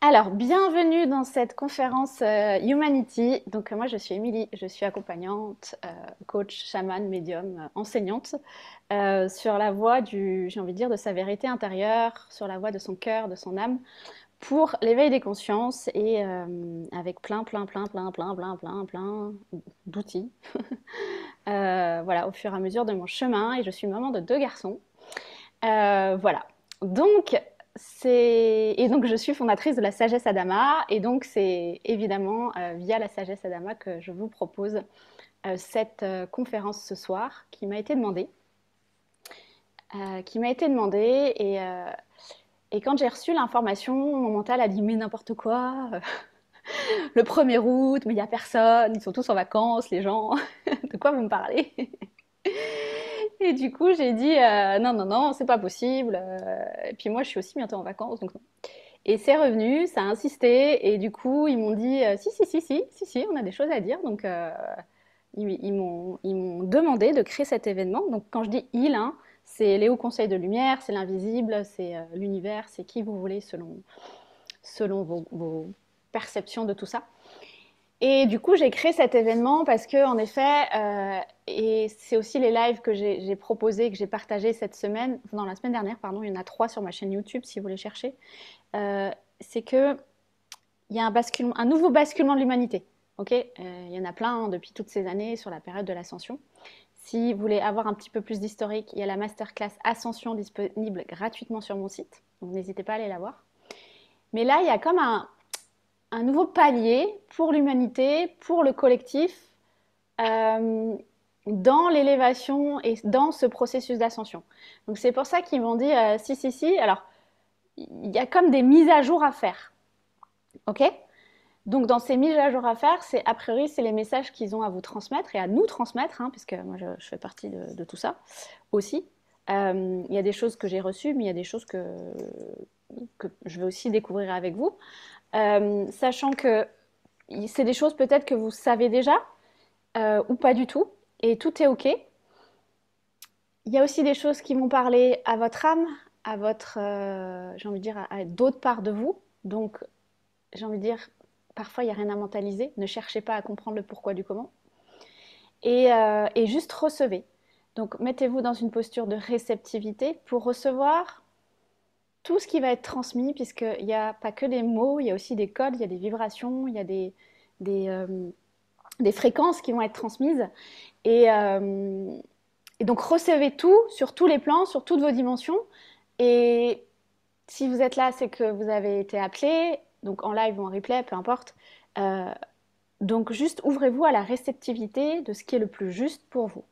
Alors, bienvenue dans cette conférence Humanity. Donc, moi, je suis Émilie, je suis accompagnante, coach, chamane, médium, enseignante sur la voie j'ai envie de dire, de sa vérité intérieure, sur la voie de son cœur, de son âme, pour l'éveil des consciences et avec plein d'outils. Voilà, au fur et à mesure de mon chemin. Et je suis maman de 2 garçons. Voilà. Donc, et donc je suis fondatrice de la Sagesse Adama, et donc c'est évidemment via la Sagesse Adama que je vous propose cette conférence ce soir qui m'a été demandée et quand j'ai reçu l'information, mon mental a dit mais n'importe quoi, le 1er août, mais il n'y a personne, ils sont tous en vacances, les gens, de quoi vous me parlez? Et du coup, j'ai dit non, non, non, c'est pas possible. Et puis moi, je suis aussi bientôt en vacances, donc non. Et c'est revenu, ça a insisté, et du coup, ils m'ont dit si, on a des choses à dire. Donc, ils m'ont demandé de créer cet événement. Donc, quand je dis il, hein, c'est les hauts conseils de lumière, c'est l'invisible, c'est l'univers, c'est qui vous voulez selon vos perceptions de tout ça. Et du coup, j'ai créé cet événement parce que, en effet, et c'est aussi les lives que j'ai proposés, que j'ai partagés cette semaine, non, la semaine dernière, pardon, il y en a 3 sur ma chaîne YouTube si vous les cherchez. C'est que il y a un nouveau basculement de l'humanité. Ok, il y en a plein hein, depuis toutes ces années sur la période de l'ascension. Si vous voulez avoir un petit peu plus d'historique, il y a la masterclass Ascension disponible gratuitement sur mon site, donc n'hésitez pas à aller la voir. Mais là, il y a comme un nouveau palier pour l'humanité, pour le collectif, euh, dans l'élévation et dans ce processus d'ascension. Donc c'est pour ça qu'ils m'ont dit si. Alors, il y a comme des mises à jour à faire. Ok. Donc dans ces mises à jour à faire, c'est a priori c'est les messages qu'ils ont à vous transmettre et à nous transmettre, hein, puisque moi je fais partie de tout ça aussi. Il y a des choses que j'ai reçues, mais il y a des choses que je vais aussi découvrir avec vous. Sachant que c'est des choses peut-être que vous savez déjà ou pas du tout, et tout est OK. Il y a aussi des choses qui vont parler à votre âme, à votre, j'ai envie de dire, à d'autres parts de vous. Donc, j'ai envie de dire, parfois, il n'y a rien à mentaliser. Ne cherchez pas à comprendre le pourquoi du comment. Et juste recevez. Donc, mettez-vous dans une posture de réceptivité pour recevoir tout ce qui va être transmis, puisqu'il n'y a pas que des mots, il y a aussi des codes, il y a des vibrations, il y a des, euh, des fréquences qui vont être transmises. Et, euh, et donc, recevez tout sur tous les plans, sur toutes vos dimensions. Et si vous êtes là, c'est que vous avez été appelé, donc en live ou en replay, peu importe. Euh, donc, juste ouvrez-vous à la réceptivité de ce qui est le plus juste pour vous.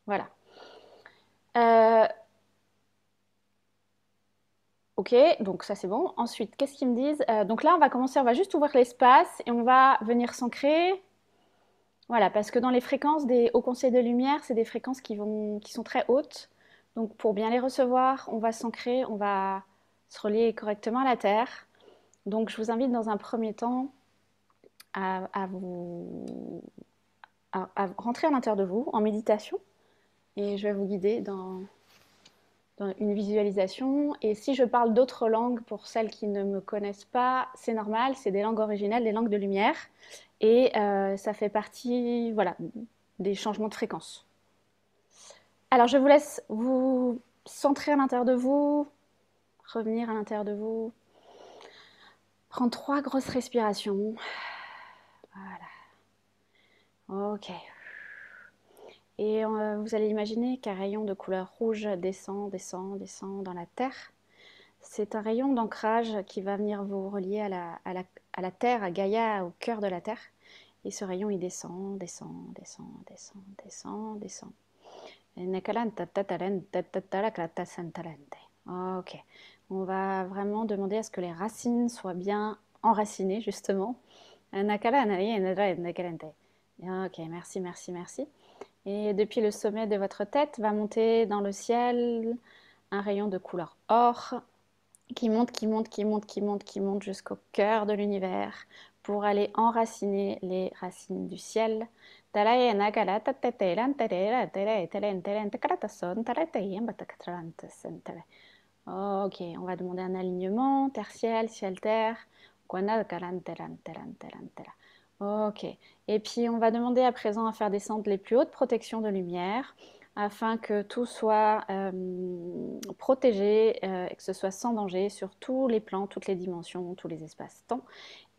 Voilà. Euh, ok, donc ça c'est bon. Ensuite, qu'est-ce qu'ils me disent? Donc là, on va commencer, on va juste ouvrir l'espace et on va venir s'ancrer. Voilà, parce que dans les fréquences des hauts conseils de lumière, c'est des fréquences qui sont très hautes. Donc pour bien les recevoir, on va s'ancrer, on va se relier correctement à la Terre. Donc je vous invite dans un premier temps à rentrer à l'intérieur de vous en méditation et je vais vous guider dans une visualisation. Et si je parle d'autres langues, pour celles qui ne me connaissent pas, c'est normal, c'est des langues originelles, des langues de lumière. Et ça fait partie voilà, des changements de fréquence. Alors je vous laisse vous centrer à l'intérieur de vous, revenir à l'intérieur de vous, prendre 3 grosses respirations. Voilà. Ok. Et vous allez imaginer qu'un rayon de couleur rouge descend dans la terre. C'est un rayon d'ancrage qui va venir vous relier à la terre, à Gaïa, au cœur de la terre. Et ce rayon, il descend. Ok. On va vraiment demander à ce que les racines soient bien enracinées, justement. Ok, merci. Et depuis le sommet de votre tête va monter dans le ciel un rayon de couleur or qui monte jusqu'au cœur de l'univers pour aller enraciner les racines du ciel. Ok, on va demander un alignement, terre, ciel, ciel, terre. Ok, et puis on va demander à présent à faire descendre les plus hautes protections de lumière afin que tout soit protégé et que ce soit sans danger sur tous les plans, toutes les dimensions, tous les espaces-temps.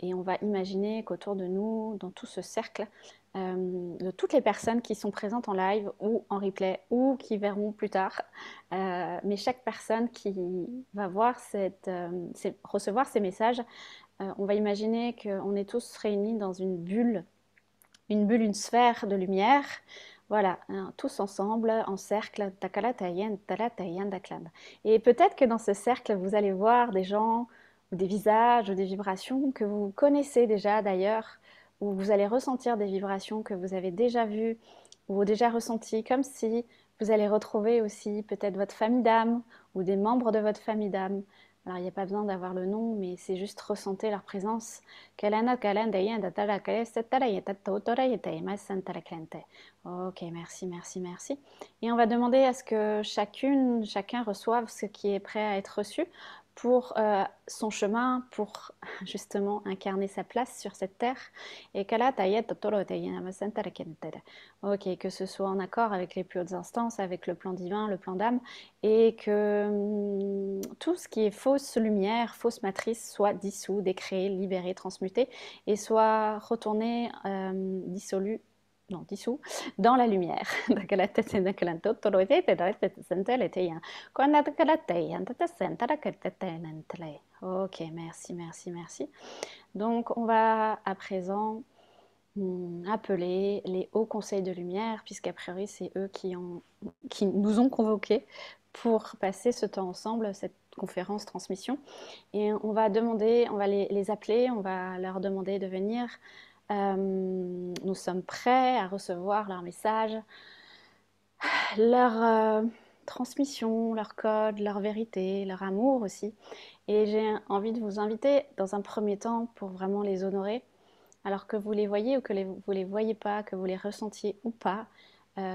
Et on va imaginer qu'autour de nous, dans tout ce cercle, de toutes les personnes qui sont présentes en live ou en replay ou qui verront plus tard, mais chaque personne qui va voir recevoir ces messages, on va imaginer qu'on est tous réunis dans une sphère de lumière. Voilà, hein, tous ensemble, en cercle. Et peut-être que dans ce cercle, vous allez voir des gens, ou des visages, ou des vibrations que vous connaissez déjà d'ailleurs, ou vous allez ressentir des vibrations que vous avez déjà vues ou déjà ressenties, comme si vous allez retrouver aussi peut-être votre famille d'âme ou des membres de votre famille d'âme. Alors il n'y a pas besoin d'avoir le nom, mais c'est juste ressentir leur présence. Ok, merci, merci, merci. Et on va demander à ce que chacun reçoive ce qui est prêt à être reçu pour son chemin, pour justement incarner sa place sur cette terre. Et ok, que ce soit en accord avec les plus hautes instances, avec le plan divin, le plan d'âme, et que tout ce qui est fausse lumière, fausse matrice soit dissous, décréé, libéré, transmuté et soit retourné, dissolu, non, dissous, dans la lumière. Ok, merci, merci, merci. Donc, on va à présent appeler les hauts conseils de lumière, puisqu'a priori, c'est eux qui nous ont convoqués pour passer ce temps ensemble, cette conférence transmission. Et on va les appeler, on va leur demander de venir. Nous sommes prêts à recevoir leurs messages, leur transmission, leur code, leur vérité, leur amour aussi. Et j'ai envie de vous inviter dans un premier temps pour vraiment les honorer, alors que vous les voyez ou que vous les voyez pas, que vous les ressentiez ou pas.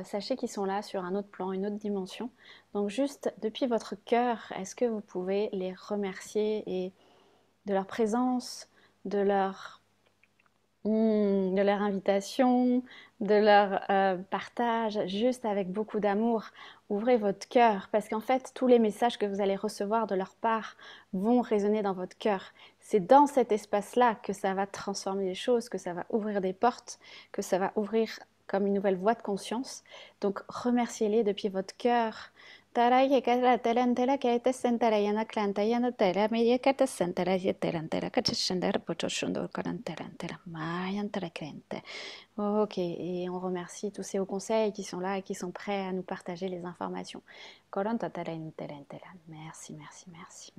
Sachez qu'ils sont là sur un autre plan, une autre dimension. Donc juste depuis votre cœur, est-ce que vous pouvez les remercier et de leur présence, de leur de leur invitation, de leur partage, juste avec beaucoup d'amour. Ouvrez votre cœur, parce qu'en fait, tous les messages que vous allez recevoir de leur part vont résonner dans votre cœur. C'est dans cet espace-là que ça va transformer les choses, que ça va ouvrir des portes, que ça va ouvrir comme une nouvelle voie de conscience. Donc, remerciez-les depuis votre cœur. Ok, et on remercie tous ces hauts conseils qui sont là et qui sont prêts à nous partager les informations. Merci, merci, merci.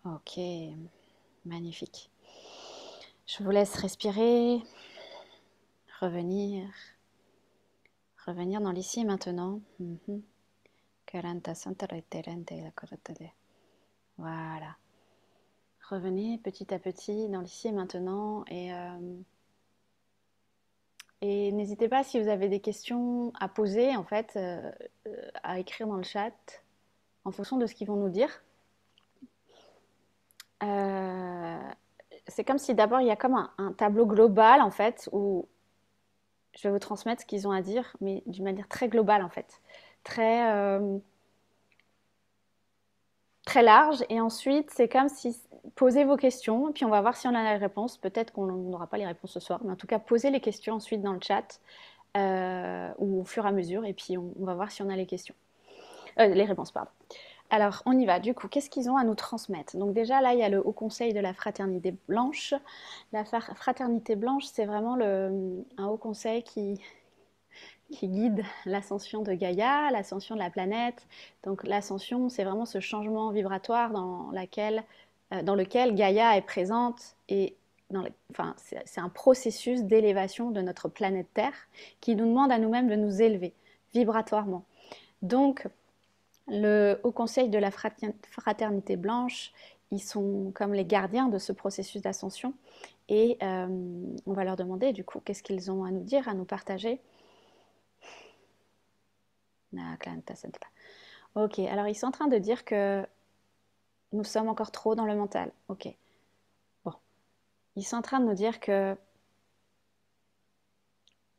Ok, magnifique. Je vous laisse respirer, revenir, revenir dans l'ici et maintenant. Voilà. Revenez petit à petit dans l'ici et maintenant et n'hésitez pas si vous avez des questions à poser, en fait, à écrire dans le chat en fonction de ce qu'ils vont nous dire. C'est comme si d'abord il y a comme un tableau global en fait où je vais vous transmettre ce qu'ils ont à dire, mais d'une manière très globale en fait, très très large. Et ensuite c'est comme si posez vos questions, et puis on va voir si on a les réponses. Peut-être qu'on n'aura pas les réponses ce soir, mais en tout cas posez les questions ensuite dans le chat ou au fur et à mesure, et puis on va voir si on a les questions, les réponses pardon. Alors, on y va. Du coup, qu'est-ce qu'ils ont à nous transmettre? Donc déjà, là, il y a le Haut Conseil de la Fraternité Blanche. La Fraternité Blanche, c'est vraiment un Haut Conseil qui guide l'ascension de Gaïa, l'ascension de la planète. Donc l'ascension, c'est vraiment ce changement vibratoire dans lequel Gaïa est présente et c'est un processus d'élévation de notre planète Terre qui nous demande à nous-mêmes de nous élever vibratoirement. Donc, le Haut Conseil de la Fraternité Blanche, ils sont comme les gardiens de ce processus d'ascension et on va leur demander du coup qu'est-ce qu'ils ont à nous dire, à nous partager. Ok, alors ils sont en train de dire que nous sommes encore trop dans le mental. Ok, bon. Ils sont en train de nous dire que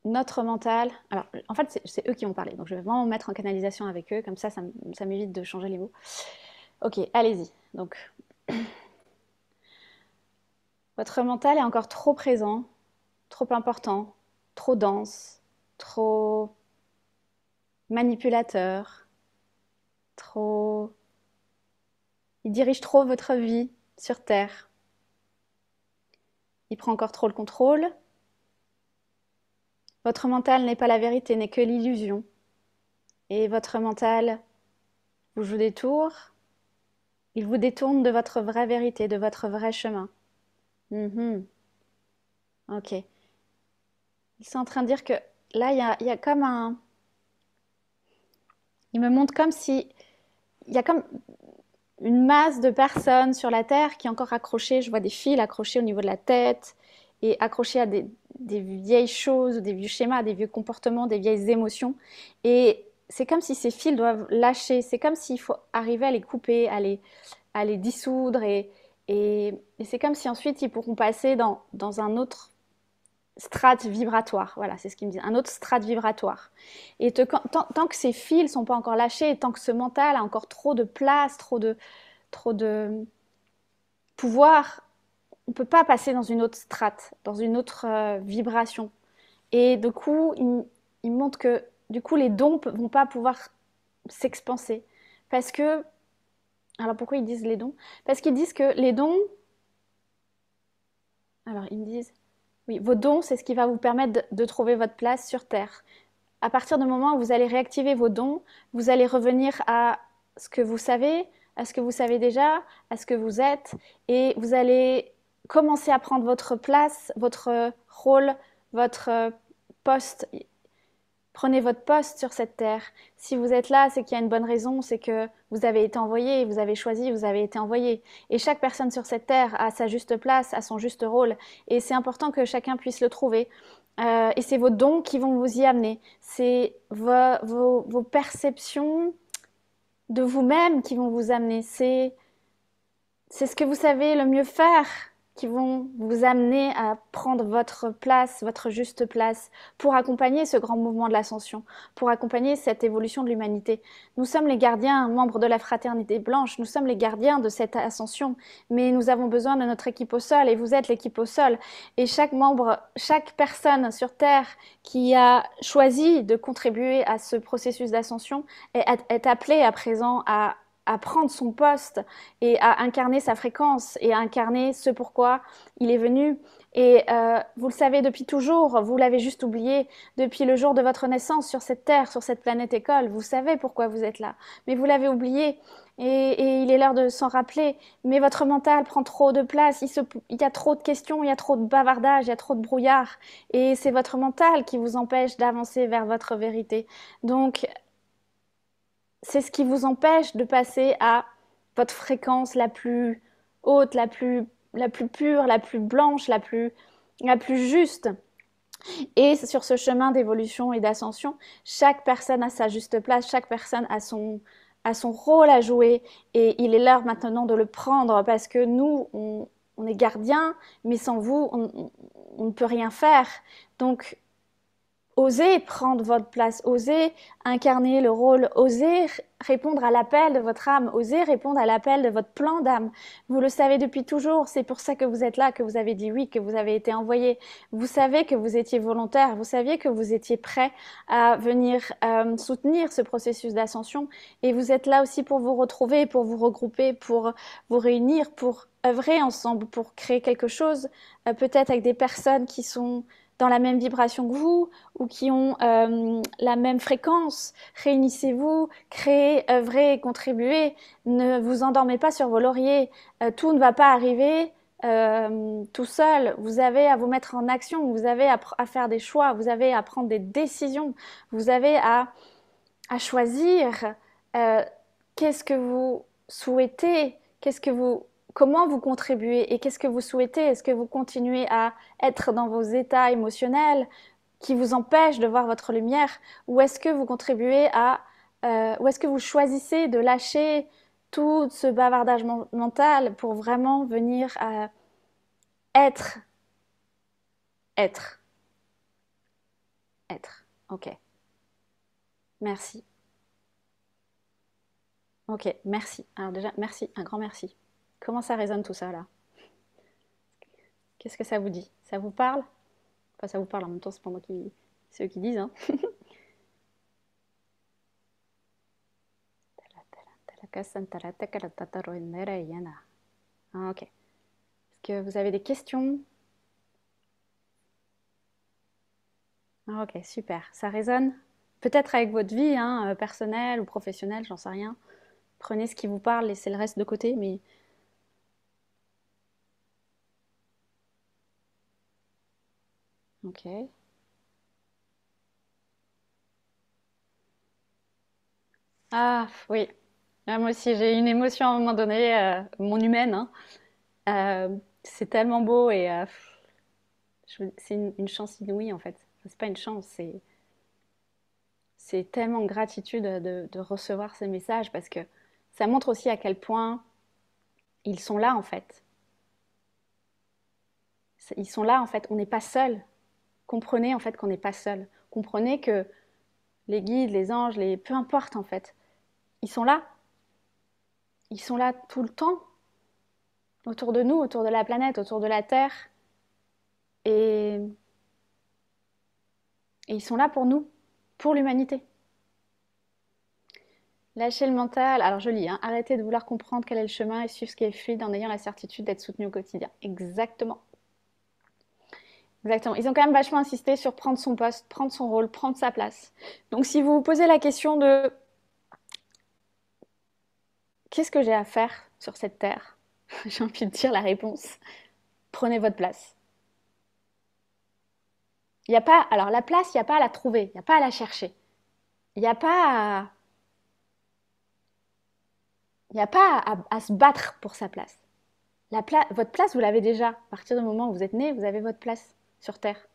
notre mental... Alors, en fait, c'est eux qui ont parlé, donc je vais vraiment me mettre en canalisation avec eux, comme ça m'évite de changer les mots. Ok, allez-y. Donc, votre mental est encore trop présent, trop important, trop dense, trop manipulateur, trop... Il dirige trop votre vie sur Terre. Il prend encore trop le contrôle. Votre mental n'est pas la vérité, n'est que l'illusion. Et votre mental vous joue des tours. Il vous détourne de votre vraie vérité, de votre vrai chemin. Mhm. Ok. Ils sont en train de dire que là, il y a comme un... Il me montre comme si... Il y a comme une masse de personnes sur la Terre qui est encore accrochée. Je vois des fils accrochés au niveau de la tête et accrochés à des vieilles choses, des vieux schémas, des vieux comportements, des vieilles émotions. Et c'est comme si ces fils doivent lâcher. C'est comme s'il faut arriver à les couper, à les dissoudre. Et c'est comme si ensuite ils pourront passer dans un autre strate vibratoire. Voilà, c'est ce qu'ils me disent. Un autre strate vibratoire. Et tant que ces fils ne sont pas encore lâchés, tant que ce mental a encore trop de place, trop de pouvoir, on ne peut pas passer dans une autre strate, dans une autre vibration. Et du coup, il montre que du coup, les dons ne vont pas pouvoir s'expanser. Parce que, alors pourquoi ils disent les dons? Parce qu'ils disent que les dons, alors ils me disent, oui, vos dons, c'est ce qui va vous permettre de trouver votre place sur Terre. À partir du moment où vous allez réactiver vos dons, vous allez revenir à ce que vous savez, à ce que vous savez déjà, à ce que vous êtes, et vous allez commencer à prendre votre place, votre rôle, votre poste. Prenez votre poste sur cette terre. Si vous êtes là, c'est qu'il y a une bonne raison, c'est que vous avez été envoyé, vous avez choisi, vous avez été envoyé. Et chaque personne sur cette terre a sa juste place, a son juste rôle. Et c'est important que chacun puisse le trouver. Et c'est vos dons qui vont vous y amener. C'est vos perceptions de vous-même qui vont vous amener. C'est ce que vous savez le mieux faire qui vont vous amener à prendre votre place, votre juste place, pour accompagner ce grand mouvement de l'ascension, pour accompagner cette évolution de l'humanité. Nous sommes les gardiens, membres de la fraternité blanche, nous sommes les gardiens de cette ascension, mais nous avons besoin de notre équipe au sol, et vous êtes l'équipe au sol. Et chaque membre, chaque personne sur Terre qui a choisi de contribuer à ce processus d'ascension est appelée à présent à prendre son poste et à incarner sa fréquence et à incarner ce pourquoi il est venu. Et vous le savez depuis toujours, vous l'avez juste oublié, depuis le jour de votre naissance sur cette terre, sur cette planète école, vous savez pourquoi vous êtes là, mais vous l'avez oublié. Et il est l'heure de s'en rappeler. Mais votre mental prend trop de place, il y a trop de questions, il y a trop de bavardage, il y a trop de brouillard. Et c'est votre mental qui vous empêche d'avancer vers votre vérité. Donc, c'est ce qui vous empêche de passer à votre fréquence la plus haute, la plus pure, la plus blanche, la plus juste. Et sur ce chemin d'évolution et d'ascension, chaque personne a sa juste place, chaque personne a son rôle à jouer. Et il est l'heure maintenant de le prendre parce que nous, on est gardiens, mais sans vous, on ne peut rien faire. Donc, osez prendre votre place, osez incarner le rôle, osez répondre à l'appel de votre âme, osez répondre à l'appel de votre plan d'âme. Vous le savez depuis toujours, c'est pour ça que vous êtes là, que vous avez dit oui, que vous avez été envoyé. Vous savez que vous étiez volontaire, vous saviez que vous étiez prêt à venir soutenir ce processus d'ascension et vous êtes là aussi pour vous retrouver, pour vous regrouper, pour vous réunir, pour œuvrer ensemble, pour créer quelque chose, peut-être avec des personnes qui sont dans la même vibration que vous ou qui ont la même fréquence. Réunissez-vous, créez, œuvrez, contribuez. Ne vous endormez pas sur vos lauriers. Tout ne va pas arriver tout seul. Vous avez à vous mettre en action, vous avez à faire des choix, vous avez à prendre des décisions, vous avez à choisir qu'est-ce que vous souhaitez, comment vous contribuez et qu'est-ce que vous souhaitez. Est-ce que vous continuez à être dans vos états émotionnels qui vous empêchent de voir votre lumière ou est-ce que vous contribuez à ou est-ce que vous choisissez de lâcher tout ce bavardage mental pour vraiment venir à être, être, être. Ok, merci. Ok, merci. Alors déjà, merci, un grand merci. Comment ça résonne tout ça là? Qu'est-ce que ça vous dit? Ça vous parle? Enfin, ça vous parle en même temps, c'est pas moi qui, c'est eux qui disent, hein. Ah, ok. Est-ce que vous avez des questions? Ah, ok, super. Ça résonne? Peut-être avec votre vie, hein, personnelle ou professionnelle, j'en sais rien. Prenez ce qui vous parle, laissez le reste de côté, mais ok. Ah, oui. Ah, moi aussi, j'ai eu une émotion à un moment donné, mon humaine, hein. C'est tellement beau et c'est une chance inouïe en fait. Enfin, c'est pas une chance, c'est tellement gratitude de recevoir ces messages parce que ça montre aussi à quel point ils sont là en fait. Ils sont là en fait, on n'est pas seul. Comprenez en fait qu'on n'est pas seul. Comprenez que les guides, les anges, peu importe en fait, ils sont là. Ils sont là tout le temps, autour de nous, autour de la planète, autour de la Terre. Et, et ils sont là pour nous, pour l'humanité. Lâcher le mental, alors je lis, hein, arrêtez de vouloir comprendre quel est le chemin et suivre ce qui est fluide en ayant la certitude d'être soutenu au quotidien. Exactement. Exactement. Ils ont quand même vachement insisté sur prendre son poste, prendre son rôle, prendre sa place. Donc si vous vous posez la question de qu'est-ce que j'ai à faire sur cette terre, j'ai envie de dire la réponse, prenez votre place. Il n'y a pas, alors la place, il n'y a pas à la trouver, il n'y a pas à la chercher. Il n'y a pas à, il n'y a pas à se battre pour sa place. Votre place, vous l'avez déjà. À partir du moment où vous êtes né, vous avez votre place sur Terre.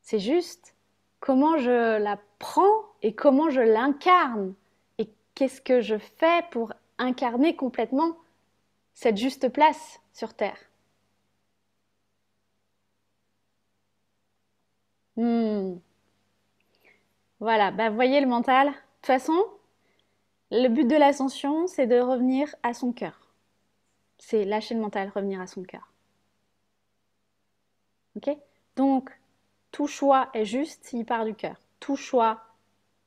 C'est juste comment je la prends et comment je l'incarne. Et qu'est-ce que je fais pour incarner complètement cette juste place sur Terre. Hmm. Voilà, bah, voyez le mental. De toute façon, le but de l'ascension, c'est de revenir à son cœur. C'est lâcher le mental, revenir à son cœur. Ok? Donc, tout choix est juste s'il part du cœur. Tout choix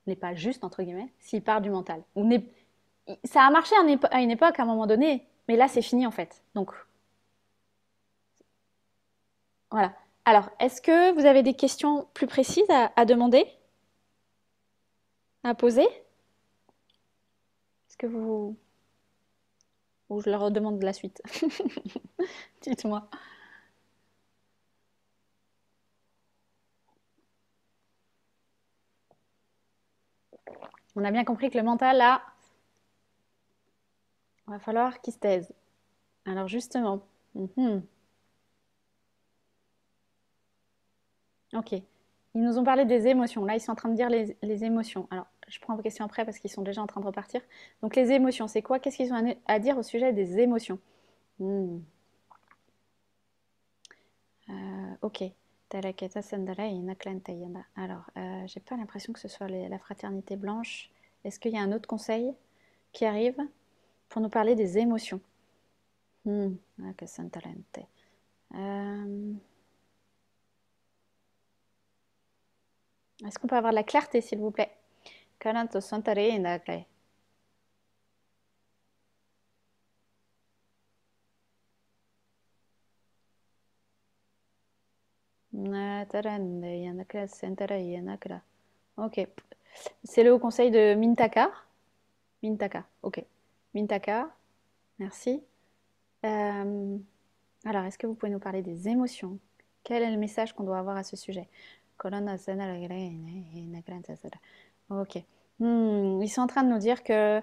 n'est pas juste, entre guillemets, s'il part du mental. Ça a marché à une époque, à un moment donné, mais là, c'est fini en fait. Donc, voilà. Alors, est-ce que vous avez des questions plus précises à demander, à poser? Est-ce que vous... Ou je leur redemande la suite? Dites-moi. On a bien compris que le mental, là, il va falloir qu'il se taise. Alors, justement, mhm, ok. Ils nous ont parlé des émotions. Là, ils sont en train de dire les émotions. Alors, je prends vos questions après parce qu'ils sont déjà en train de repartir. Donc, les émotions, c'est quoi? Qu'est-ce qu'ils ont à dire au sujet des émotions? Hmm. Ok. Taraketa Sandara et Naklan Tayana. Alors, j'ai pas l'impression que ce soit la fraternité blanche. Est-ce qu'il y a un autre conseil qui arrive pour nous parler des émotions? Nakasantalente. Est-ce qu'on peut avoir de la clarté, s'il vous plaît? Karanto Santare et Nakle. Natarande Yanakla Santara Yanakla. Ok. C'est le haut conseil de Mintaka. Mintaka, ok. Mintaka, merci. Euh, alors, est-ce que vous pouvez nous parler des émotions? Quel est le message qu'on doit avoir à ce sujet? Ok. Ils sont en train de nous dire que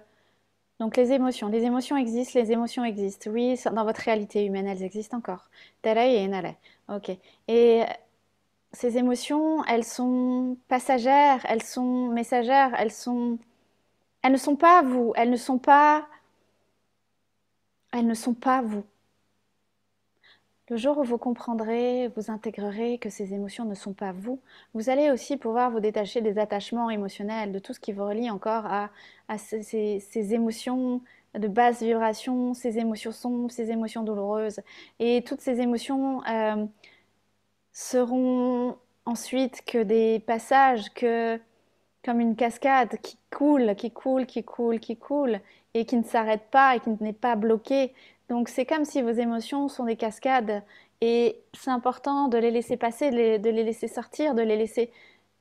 donc les émotions existent, les émotions existent. Oui, dans votre réalité humaine, elles existent encore. Ok. Et ces émotions, elles sont passagères, elles sont messagères, elles sont Elles ne sont pas vous, elles ne sont pas vous. Le jour où vous comprendrez, vous intégrerez que ces émotions ne sont pas vous, vous allez aussi pouvoir vous détacher des attachements émotionnels, de tout ce qui vous relie encore à ces émotions de basse vibration, ces émotions sombres, ces émotions douloureuses. Et toutes ces émotions seront ensuite que des passages, comme une cascade qui coule, qui coule, qui coule, qui coule, et qui ne s'arrête pas et qui n'est pas bloquée. Donc c'est comme si vos émotions sont des cascades, et c'est important de les laisser passer, de les laisser sortir, de les laisser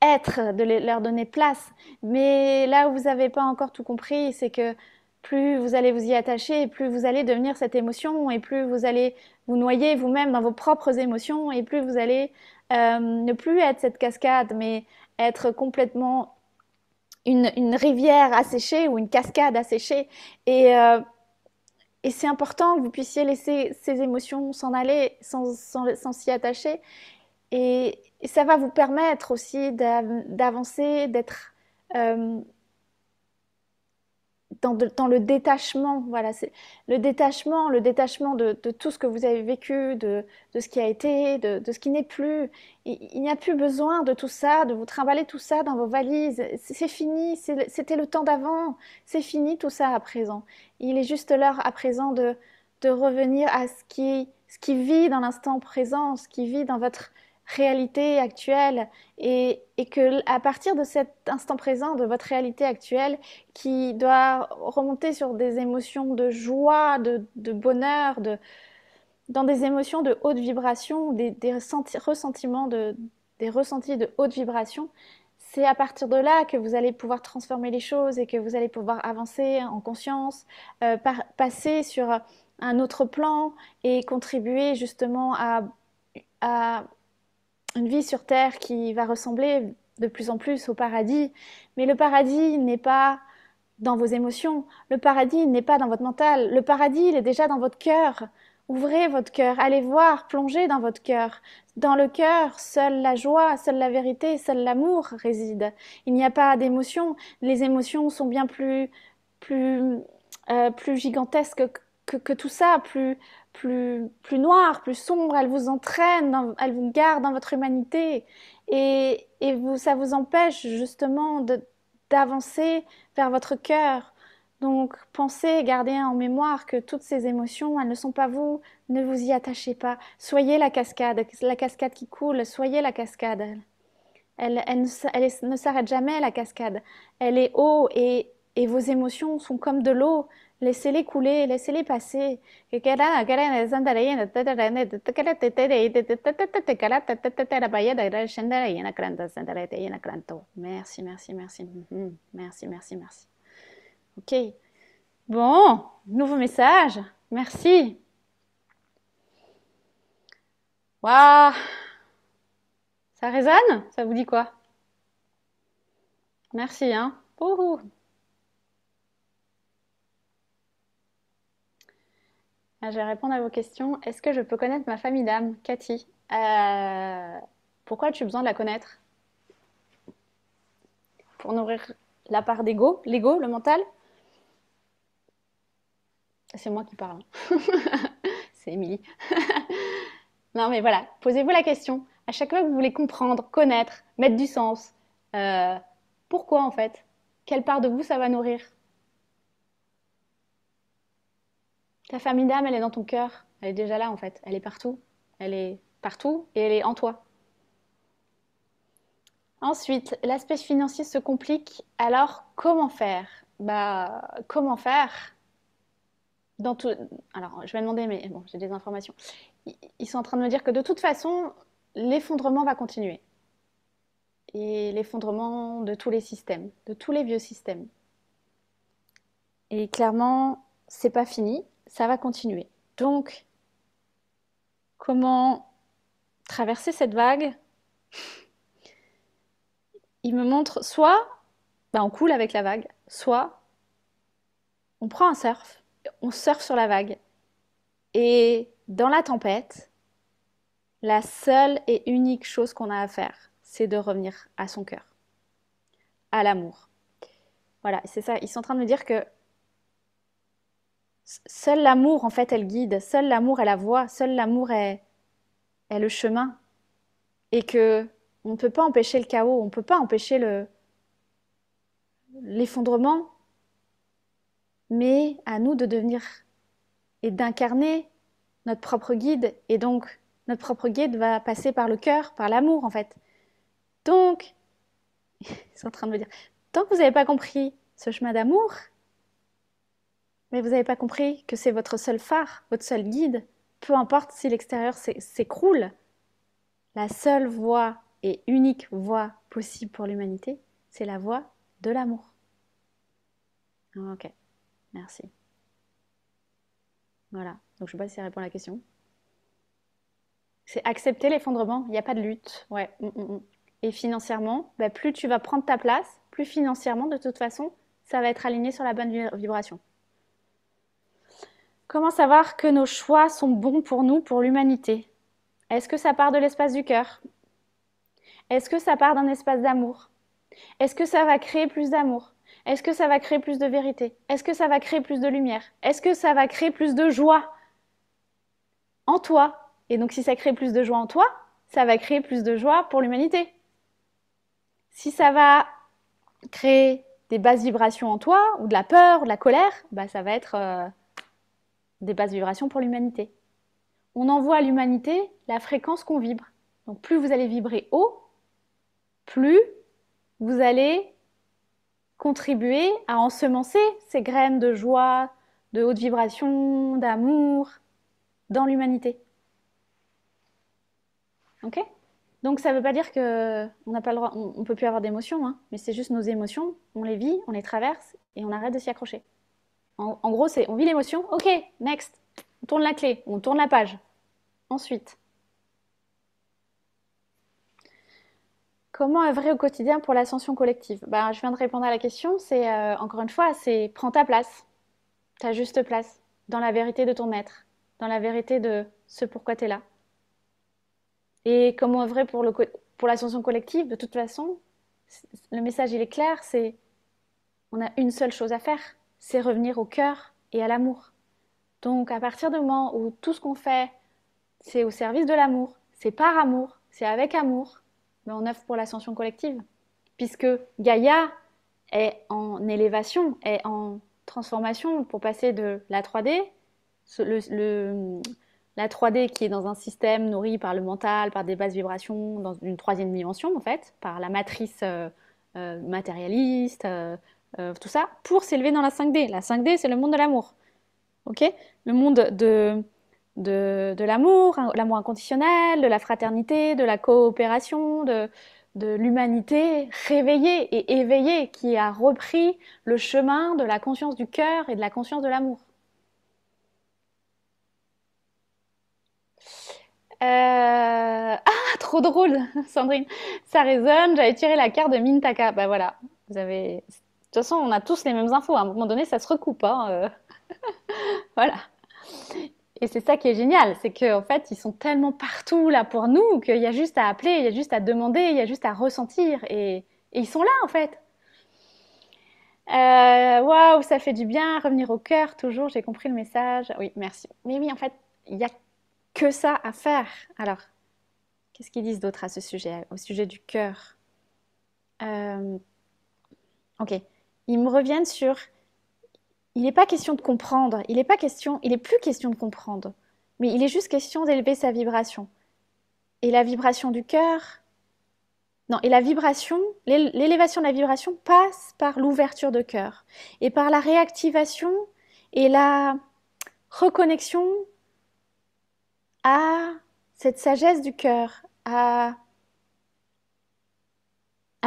être, leur donner place. Mais là où vous n'avez pas encore tout compris, c'est que plus vous allez vous y attacher, plus vous allez devenir cette émotion, et plus vous allez vous noyer vous-même dans vos propres émotions, et plus vous allez ne plus être cette cascade, mais être complètement une rivière asséchée ou une cascade asséchée. Et, euh, et c'est important que vous puissiez laisser ces émotions s'en aller sans s'y attacher. Et ça va vous permettre aussi d'avancer, d'être dans le détachement. Voilà, c'est le détachement de tout ce que vous avez vécu, de ce qui a été, de ce qui n'est plus. Il n'y a plus besoin de tout ça, de vous trimballer tout ça dans vos valises. C'est fini, c'était le temps d'avant. C'est fini tout ça à présent. Il est juste l'heure à présent de revenir à ce qui vit dans l'instant présent, ce qui vit dans votre réalité actuelle, et que à partir de cet instant présent, de votre réalité actuelle, qui doit remonter sur des émotions de joie, de bonheur, dans des émotions de haute vibration, ressentiments des ressentis de haute vibration, c'est à partir de là que vous allez pouvoir transformer les choses et que vous allez pouvoir avancer en conscience, passer sur un autre plan et contribuer justement à une vie sur Terre qui va ressembler de plus en plus au paradis. Mais le paradis n'est pas dans vos émotions. Le paradis n'est pas dans votre mental. Le paradis, il est déjà dans votre cœur. Ouvrez votre cœur, allez voir, plongez dans votre cœur. Dans le cœur, seule la joie, seule la vérité, seul l'amour réside. Il n'y a pas d'émotions. Les émotions sont bien plus gigantesques que tout ça, plus noires, plus sombres. Elles vous entraînent, elles vous gardent dans votre humanité. Ça vous empêche justement d'avancer vers votre cœur. Donc pensez, gardez en mémoire que toutes ces émotions, elles ne sont pas vous, ne vous y attachez pas. Soyez la cascade qui coule, soyez la cascade. Elle ne s'arrête jamais, la cascade. Elle est haut, et vos émotions sont comme de l'eau. Laissez-les couler, laissez-les passer. Merci, merci, merci. Merci, merci, merci. Ok. Bon, nouveau message. Merci. Waouh. Ça résonne? Ça vous dit quoi? Merci, hein. Ouhou. Ah, je vais répondre à vos questions. Est-ce que je peux connaître ma famille d'âme, Cathy? Pourquoi as-tu besoin de la connaître? Pour nourrir la part d'ego, l'ego, le mental? C'est moi qui parle. C'est Émilie. Non, mais voilà, posez-vous la question. À chaque fois que vous voulez comprendre, connaître, mettre du sens, euh, pourquoi en fait? Quelle part de vous ça va nourrir? Ta famille d'âme, elle est dans ton cœur. Elle est déjà là en fait. Elle est partout. Elle est partout et elle est en toi. Ensuite, l'aspect financier se complique. Alors, comment faire? Bah, comment faire? Dans tout... Alors, je vais demander, mais bon, j'ai des informations. Ils sont en train de me dire que de toute façon, l'effondrement va continuer. Et l'effondrement de tous les systèmes, de tous les vieux systèmes. Et clairement, c'est pas fini, ça va continuer. Donc, comment traverser cette vague? Il me montre soit bah, on coule avec la vague, soit on prend un surf, on surfe sur la vague. Et dans la tempête, la seule et unique chose qu'on a à faire, c'est de revenir à son cœur, à l'amour. Voilà, c'est ça. Ils sont en train de me dire que seul l'amour, en fait, elle guide. Seul l'amour est la voie. Seul l'amour est le chemin. Et que on ne peut pas empêcher le chaos. On ne peut pas empêcher l'effondrement. Mais à nous de devenir et d'incarner notre propre guide. Et donc, notre propre guide va passer par le cœur, par l'amour, en fait. Donc, ils sont en train de me dire, tant que vous n'avez pas compris ce chemin d'amour, mais vous n'avez pas compris que c'est votre seul phare, votre seul guide, peu importe si l'extérieur s'écroule, la seule voie et unique voie possible pour l'humanité, c'est la voie de l'amour. Ok, merci. Voilà, donc je ne sais pas si ça répond à la question. C'est accepter l'effondrement, il n'y a pas de lutte. Ouais. Et financièrement, bah, plus tu vas prendre ta place, plus financièrement, de toute façon, ça va être aligné sur la bonne vibration. Comment savoir que nos choix sont bons pour nous, pour l'humanité? Est-ce que ça part de l'espace du cœur? Est-ce que ça part d'un espace d'amour? Est-ce que ça va créer plus d'amour? Est-ce que ça va créer plus de vérité? Est-ce que ça va créer plus de lumière? Est-ce que ça va créer plus de joie en toi? Et donc si ça crée plus de joie en toi, ça va créer plus de joie pour l'humanité. Si ça va créer des basses vibrations en toi, ou de la peur, ou de la colère, bah ça va être des basses vibrations pour l'humanité. On envoie à l'humanité la fréquence qu'on vibre. Donc plus vous allez vibrer haut, plus vous allez contribuer à ensemencer ces graines de joie, de haute vibration, d'amour dans l'humanité. Ok? Donc ça ne veut pas dire qu'on n'a pas le droit, on peut plus avoir d'émotions, hein, mais c'est juste nos émotions, on les vit, on les traverse et on arrête de s'y accrocher. En gros, c'est on vit l'émotion, ok, next, on tourne la clé, on tourne la page. Ensuite, comment œuvrer au quotidien pour l'ascension collective? Ben, je viens de répondre à la question, c'est encore une fois, c'est prends ta place, ta juste place, dans la vérité de ton être, dans la vérité de ce pourquoi tu es là. Et comment œuvrer pour l'ascension collective? De toute façon, le message il est clair, c'est on a une seule chose à faire, c'est revenir au cœur et à l'amour. Donc à partir du moment où tout ce qu'on fait, c'est au service de l'amour, c'est par amour, c'est avec amour, mais on œuvre pour l'ascension collective. Puisque Gaïa est en élévation, est en transformation pour passer de la 3D, la 3D qui est dans un système nourri par le mental, par des basses vibrations, dans une troisième dimension en fait, par la matrice matérialiste, tout ça, pour s'élever dans la 5D. La 5D, c'est le monde de l'amour. Okay, le monde de l'amour, l'amour inconditionnel, de la fraternité, de la coopération, de l'humanité réveillée et éveillée qui a repris le chemin de la conscience du cœur et de la conscience de l'amour. Ah, trop drôle, Sandrine. Ça résonne, j'avais tiré la carte de Mintaka. Bah voilà, vous avez... De toute façon, on a tous les mêmes infos. À un moment donné, ça se recoupe. Hein. Voilà. Et c'est ça qui est génial, c'est qu'en fait, ils sont tellement partout là pour nous qu'il y a juste à appeler, il y a juste à demander, il y a juste à ressentir. Et ils sont là en fait. Waouh, ça fait du bien, revenir au cœur toujours, j'ai compris le message. Oui, merci. Mais oui, en fait, il n'y a que ça à faire. Alors, qu'est-ce qu'ils disent d'autre à ce sujet, au sujet du cœur? Ok, ils me reviennent sur il n'est pas question de comprendre, il est plus question de comprendre, mais il est juste question d'élever sa vibration. Et la vibration du cœur, non, et la vibration, l'élévation de la vibration passe par l'ouverture de cœur et par la réactivation et la reconnexion à cette sagesse du cœur, à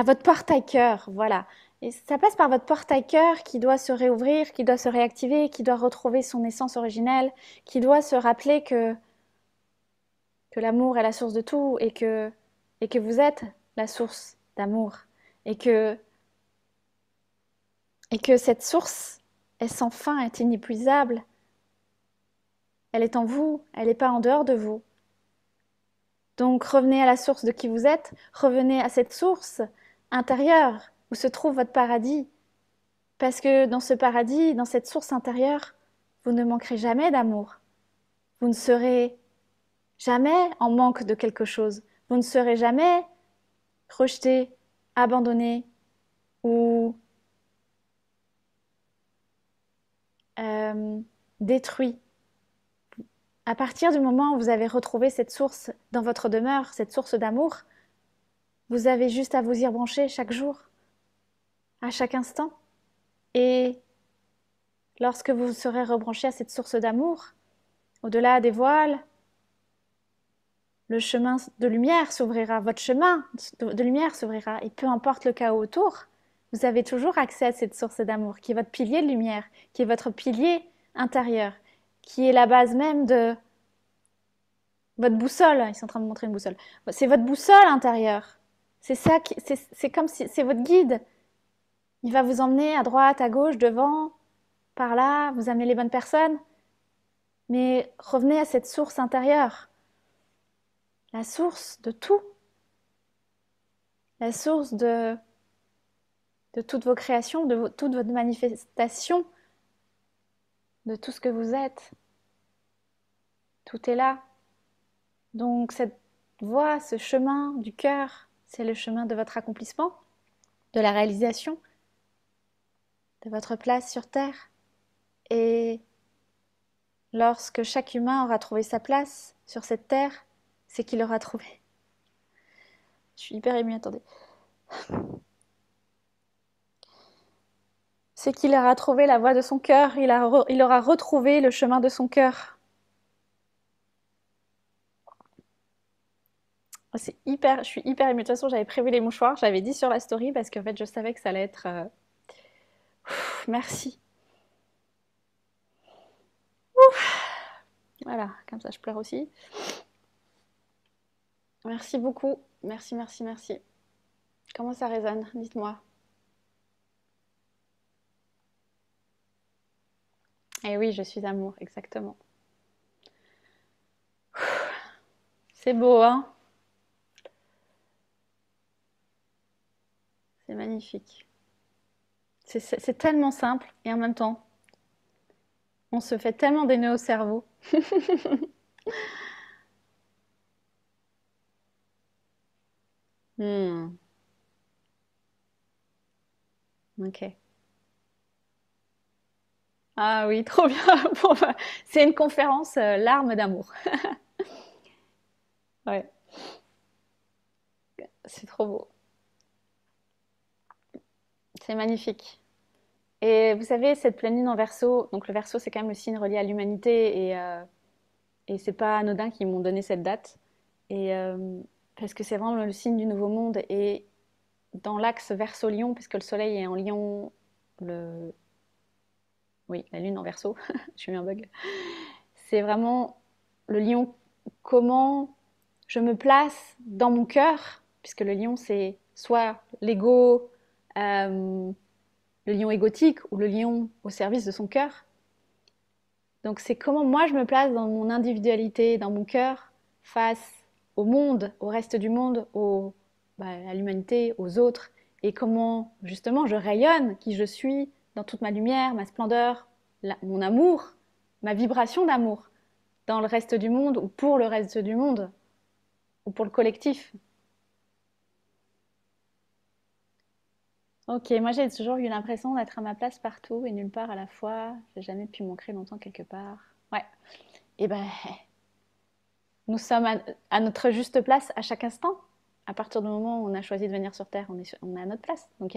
votre portail cœur, voilà. Et ça passe par votre portail cœur qui doit se réouvrir, qui doit se réactiver, qui doit retrouver son essence originelle, qui doit se rappeler que l'amour est la source de tout et que vous êtes la source d'amour et que cette source est sans fin, est inépuisable. Elle est en vous, elle n'est pas en dehors de vous. Donc revenez à la source de qui vous êtes, revenez à cette source intérieure où se trouve votre paradis. Parce que dans ce paradis, dans cette source intérieure, vous ne manquerez jamais d'amour. Vous ne serez jamais en manque de quelque chose. Vous ne serez jamais rejeté, abandonné ou euh, détruit. À partir du moment où vous avez retrouvé cette source dans votre demeure, cette source d'amour, vous avez juste à vous y brancher chaque jour, à chaque instant. Et lorsque vous serez rebranché à cette source d'amour, au-delà des voiles, le chemin de lumière s'ouvrira, votre chemin de lumière s'ouvrira, et peu importe le chaos autour, vous avez toujours accès à cette source d'amour, qui est votre pilier de lumière, qui est votre pilier intérieur, qui est la base même de votre boussole. Ils sont en train de me montrer une boussole. C'est votre boussole intérieure. C'est ça, c'est comme si c'est votre guide. Il va vous emmener à droite, à gauche, devant, par là, vous amener les bonnes personnes. Mais revenez à cette source intérieure, la source de tout, la source de toutes vos créations, de toute votre manifestation, de tout ce que vous êtes. Tout est là. Donc cette voie, ce chemin du cœur, c'est le chemin de votre accomplissement, de la réalisation, de votre place sur Terre. Et lorsque chaque humain aura trouvé sa place sur cette Terre, c'est qu'il aura trouvé. Je suis hyper émue, attendez. C'est qu'il aura trouvé la voie de son cœur, il aura retrouvé le chemin de son cœur. Je suis hyper émue. De toute façon, j'avais prévu les mouchoirs, j'avais dit sur la story parce qu'en fait, je savais que ça allait être. Merci. Voilà, comme ça, je pleure aussi. Merci beaucoup. Merci, merci, merci. Comment ça résonne? Dites-moi. Eh oui, je suis amour, exactement. C'est beau, hein? C'est magnifique. C'est tellement simple et en même temps, on se fait tellement des nœuds au cerveau. Hmm, ok. Ah oui, trop bien. Bon, bah, c'est une conférence larmes d'amour. Ouais, c'est trop beau. C'est magnifique. Et vous savez, cette pleine lune en Verseau, donc le Verseau, c'est quand même le signe relié à l'humanité et c'est pas anodin qu'ils m'ont donné cette date. Et parce que c'est vraiment le signe du nouveau monde et dans l'axe Verseau-Lion, puisque le Soleil est en Lion, le oui, la Lune en Verseau, j'ai eu un bug. C'est vraiment le Lion, comment je me place dans mon cœur, puisque le Lion c'est soit l'ego, euh, le lion égotique ou le lion au service de son cœur. Donc c'est comment moi je me place dans mon individualité, dans mon cœur, face au monde, au reste du monde, à l'humanité, aux autres, et comment justement je rayonne qui je suis dans toute ma lumière, ma splendeur, mon amour, ma vibration d'amour dans le reste du monde ou pour le reste du monde ou pour le collectif. Ok, moi j'ai toujours eu l'impression d'être à ma place partout et nulle part à la fois. J'ai jamais pu m'ancrer longtemps quelque part. Ouais. Et ben, nous sommes à notre juste place à chaque instant. À partir du moment où on a choisi de venir sur Terre, on est à notre place. Donc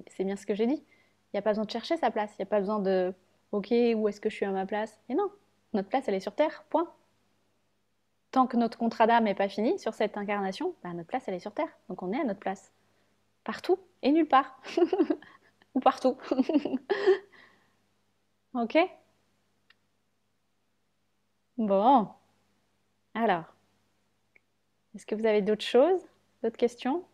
c'est bien ce que j'ai dit. Il n'y a pas besoin de chercher sa place. Il n'y a pas besoin de, ok, où est-ce que je suis à ma place? Et non, notre place, elle est sur Terre. Point. Tant que notre contrat d'âme n'est pas fini sur cette incarnation, bah, notre place, elle est sur Terre. Donc on est à notre place. Partout et nulle part. Ou partout. Ok? Bon. Alors, est-ce que vous avez d'autres choses? D'autres questions?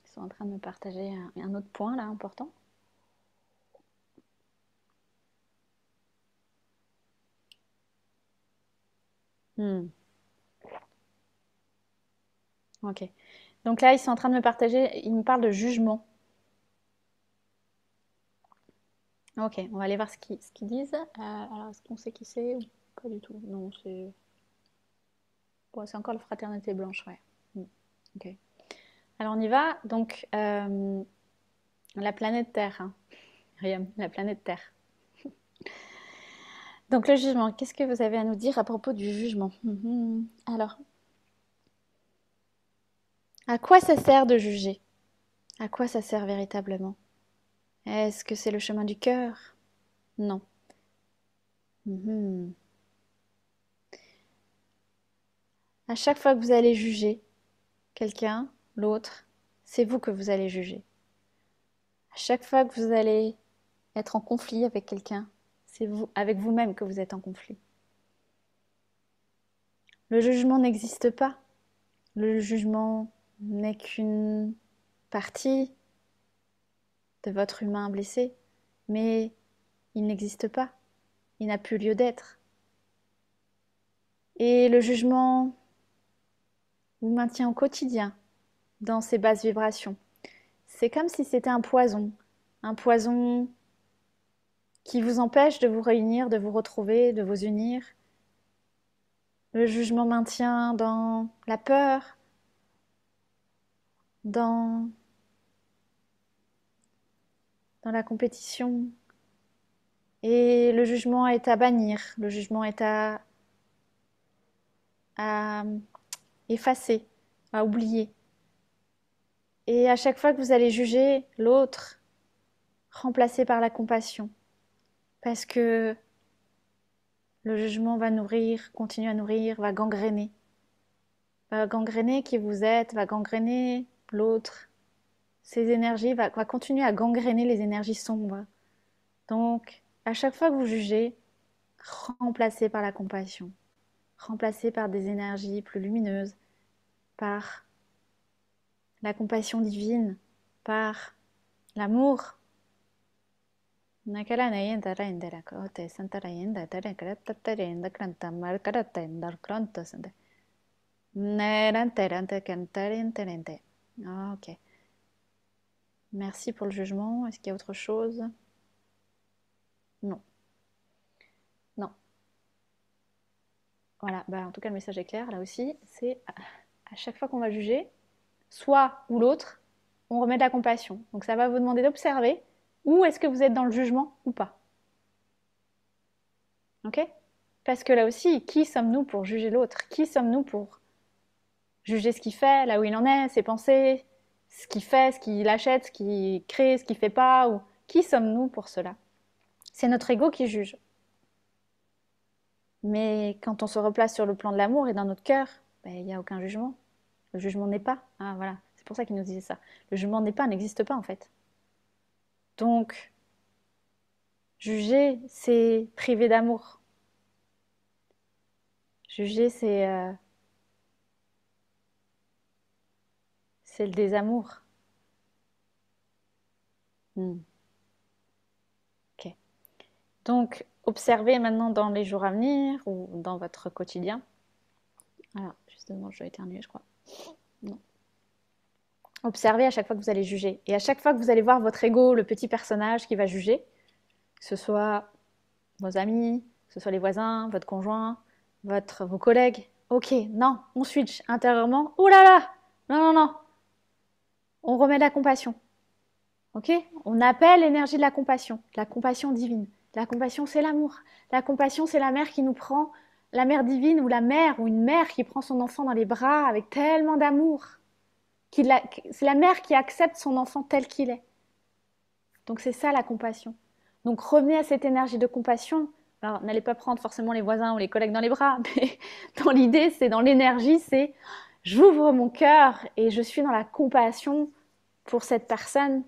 Ils sont en train de me partager un autre point là important. Hmm, ok. Donc là, ils sont en train de me partager, ils me parlent de jugement. Ok, on va aller voir ce qu'ils disent. Alors, est-ce qu'on sait qui c'est ou pas du tout? Non, c'est bon, c'est encore la fraternité blanche, ouais. Mm, ok. Alors, on y va. Donc, la planète Terre, hein. Riam, la planète Terre. Donc, le jugement, qu'est-ce que vous avez à nous dire à propos du jugement? Alors, à quoi ça sert de juger? À quoi ça sert véritablement? Est-ce que c'est le chemin du cœur? Non. Mhm. À chaque fois que vous allez juger quelqu'un, l'autre, c'est vous que vous allez juger. À chaque fois que vous allez être en conflit avec quelqu'un, c'est vous, avec vous-même que vous êtes en conflit. Le jugement n'existe pas. Le jugement n'est qu'une partie de votre humain blessé, mais il n'existe pas. Il n'a plus lieu d'être. Et le jugement vous maintient au quotidien dans ces basses vibrations. C'est comme si c'était un poison qui vous empêche de vous réunir, de vous retrouver, de vous unir. Le jugement maintient dans la peur, dans, dans la compétition. Et le jugement est à bannir, le jugement est à effacer, à oublier. Et à chaque fois que vous allez juger l'autre, remplacez par la compassion. Parce que le jugement va nourrir, continue à nourrir, va gangréner qui vous êtes, va gangréner l'autre. Ces énergies va continuer à gangréner les énergies sombres. Donc, à chaque fois que vous jugez, remplacez par la compassion, remplacez par des énergies plus lumineuses, par la compassion divine, par l'amour. Ah, ok. Merci pour le jugement. Est-ce qu'il y a autre chose? Non. Non. Voilà. Bah, en tout cas, le message est clair là aussi. C'est à chaque fois qu'on va juger, soit ou l'autre, on remet de la compassion. Donc ça va vous demander d'observer où est-ce que vous êtes dans le jugement ou pas. Ok? Parce que là aussi, qui sommes-nous pour juger l'autre? Qui sommes-nous pour juger ce qu'il fait, là où il en est, ses pensées, ce qu'il fait, ce qu'il achète, ce qu'il crée, ce qu'il fait pas, ou qui sommes-nous pour cela? C'est notre ego qui juge. Mais quand on se replace sur le plan de l'amour et dans notre cœur, ben, il n'y a aucun jugement. Le jugement n'est pas. Ah, voilà. C'est pour ça qu'il nous disait ça. Le jugement n'est pas, n'existe pas en fait. Donc, juger, c'est priver d'amour. Juger, c'est le désamour. Hmm. Ok. Donc, observez maintenant dans les jours à venir ou dans votre quotidien. Alors, justement, je dois éternuer, je crois. Non. Observez à chaque fois que vous allez juger. Et à chaque fois que vous allez voir votre ego, le petit personnage qui va juger, que ce soit vos amis, que ce soit les voisins, votre conjoint, vos collègues. Ok, non, on switch intérieurement. Oh là là, non, non, non. On remet de la compassion. Ok? On appelle l'énergie de la compassion divine. La compassion, c'est l'amour. La compassion, c'est la mère qui nous prend, la mère divine ou une mère qui prend son enfant dans les bras avec tellement d'amour. C'est la mère qui accepte son enfant tel qu'il est. Donc c'est ça la compassion. Donc revenez à cette énergie de compassion. Alors n'allez pas prendre forcément les voisins ou les collègues dans les bras, mais dans l'idée, c'est dans l'énergie, c'est j'ouvre mon cœur et je suis dans la compassion pour cette personne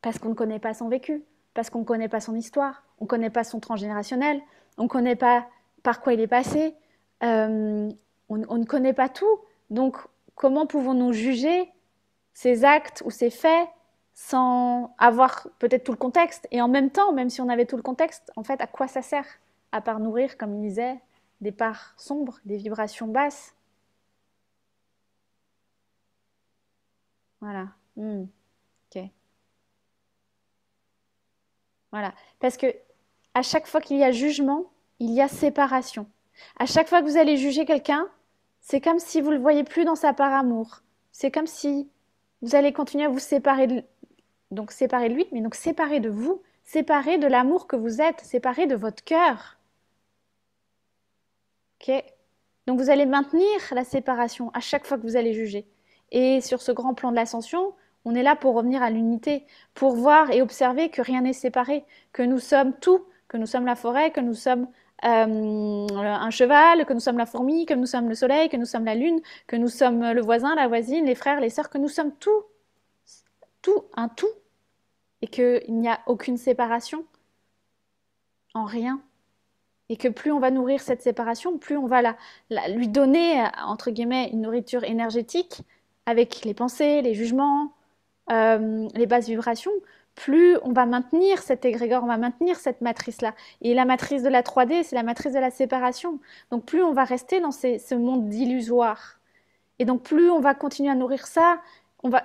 parce qu'on ne connaît pas son vécu, parce qu'on ne connaît pas son histoire, on ne connaît pas son transgénérationnel, on ne connaît pas par quoi il est passé, on ne connaît pas tout. Donc comment pouvons-nous juger ces actes ou ces faits sans avoir peut-être tout le contexte. Et en même temps, même si on avait tout le contexte, en fait, à quoi ça sert? À part nourrir, comme il disait, des parts sombres, des vibrations basses. Voilà. Ok. Voilà. Parce que à chaque fois qu'il y a jugement, il y a séparation. À chaque fois que vous allez juger quelqu'un, c'est comme si vous ne le voyez plus dans sa part amour. C'est comme si vous allez continuer à vous séparer donc séparer de lui, mais donc séparer de vous, séparer de l'amour que vous êtes, séparer de votre cœur. Ok. Donc vous allez maintenir la séparation à chaque fois que vous allez juger. Et sur ce grand plan de l'ascension, on est là pour revenir à l'unité, pour voir et observer que rien n'est séparé, que nous sommes tout, que nous sommes la forêt, que nous sommes un cheval, que nous sommes la fourmi, que nous sommes le soleil, que nous sommes la lune, que nous sommes le voisin, la voisine, les frères, les sœurs, que nous sommes tout, tout, un tout, et qu'il n'y a aucune séparation en rien. Et que plus on va nourrir cette séparation, plus on va lui donner, entre guillemets, une nourriture énergétique avec les pensées, les jugements, les basses vibrations, plus on va maintenir cet égrégore, on va maintenir cette matrice-là. Et la matrice de la 3D, c'est la matrice de la séparation. Donc plus on va rester dans ce monde d'illusoire. Et donc plus on va continuer à nourrir ça,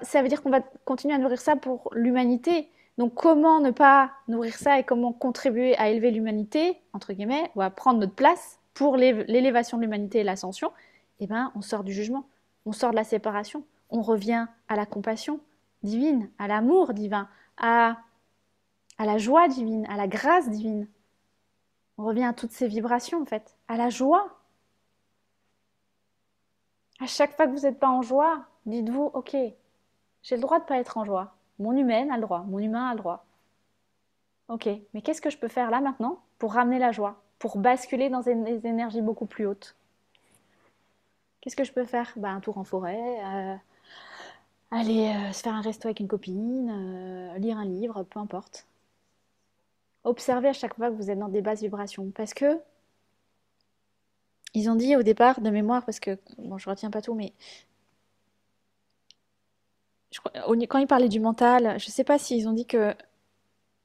ça veut dire qu'on va continuer à nourrir ça pour l'humanité. Donc comment ne pas nourrir ça et comment contribuer à élever l'humanité, entre guillemets, ou à prendre notre place pour l'élévation de l'humanité et l'ascension? Eh bien, on sort du jugement, on sort de la séparation, on revient à la compassion divine, à l'amour divin, à la joie divine, à la grâce divine. On revient à toutes ces vibrations, en fait, à la joie. À chaque fois que vous n'êtes pas en joie, dites-vous, ok, j'ai le droit de ne pas être en joie. Mon humaine a le droit, mon humain a le droit. Ok, mais qu'est-ce que je peux faire là maintenant pour ramener la joie, pour basculer dans des énergies beaucoup plus hautes? Qu'est-ce que je peux faire? Un tour en forêt, aller se faire un resto avec une copine, lire un livre, peu importe. Observez à chaque fois que vous êtes dans des basses vibrations. Parce que, ils ont dit au départ, de mémoire, parce que, bon, je retiens pas tout, mais quand ils parlaient du mental, je sais pas s'ils ont dit que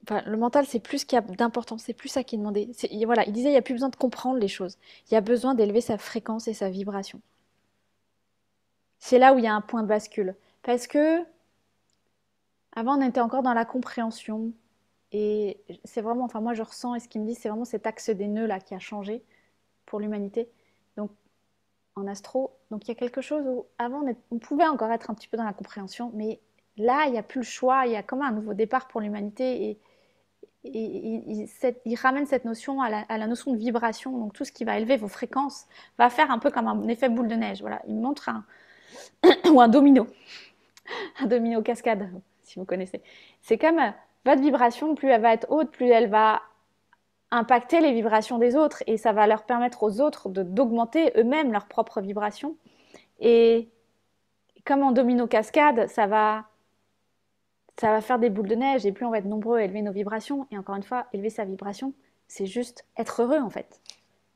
enfin, le mental, c'est plus ce qu'il y a d'important, c'est plus ça qui est demandé. Voilà, il disait, il n'y a plus besoin de comprendre les choses. Il y a besoin d'élever sa fréquence et sa vibration. C'est là où il y a un point de bascule. Parce que, avant, on était encore dans la compréhension. Et c'est vraiment, enfin, moi, je ressens, et ce qu'ils me disent, c'est vraiment cet axe des nœuds là qui a changé pour l'humanité. Donc, en astro. Donc, il y a quelque chose où, avant, on pouvait encore être un petit peu dans la compréhension, mais là, il n'y a plus le choix. Il y a comme un nouveau départ pour l'humanité. Il ramène cette notion à la notion de vibration. Donc tout ce qui va élever vos fréquences va faire un peu comme un effet boule de neige. Voilà, il montre ou un domino cascade, si vous connaissez. C'est comme votre vibration, plus elle va être haute, plus elle va impacter les vibrations des autres et ça va leur permettre aux autres d'augmenter eux-mêmes leur propre vibration. Et comme en domino cascade, ça va faire des boules de neige et plus on va être nombreux à élever nos vibrations. Et encore une fois, élever sa vibration, c'est juste être heureux en fait.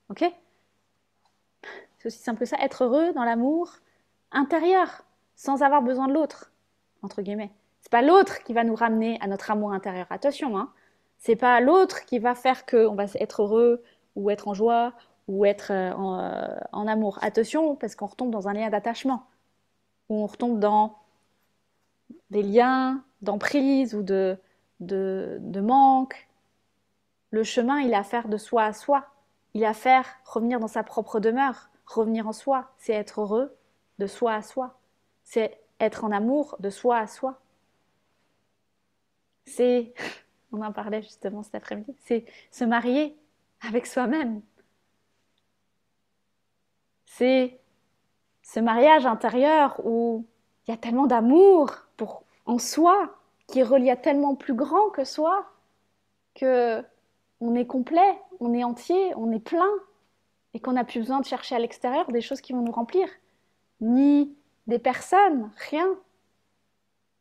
Ok? C'est aussi simple que ça, être heureux dans l'amour intérieur, sans avoir besoin de l'autre, entre guillemets. C'est pas l'autre qui va nous ramener à notre amour intérieur. Attention, hein. C'est pas l'autre qui va faire qu'on va être heureux ou être en joie ou être en amour. Attention, parce qu'on retombe dans un lien d'attachement, ou on retombe dans des liens d'emprise ou de manque. Le chemin, il est à faire de soi à soi. Il est à faire revenir dans sa propre demeure. Revenir en soi, c'est être heureux de soi à soi. C'est être en amour de soi à soi. C'est, on en parlait justement cet après-midi, c'est se marier avec soi-même. C'est ce mariage intérieur où il y a tellement d'amour en soi, qui est relié à tellement plus grand que soi, que on est complet, on est entier, on est plein, et qu'on n'a plus besoin de chercher à l'extérieur des choses qui vont nous remplir, ni des personnes, rien,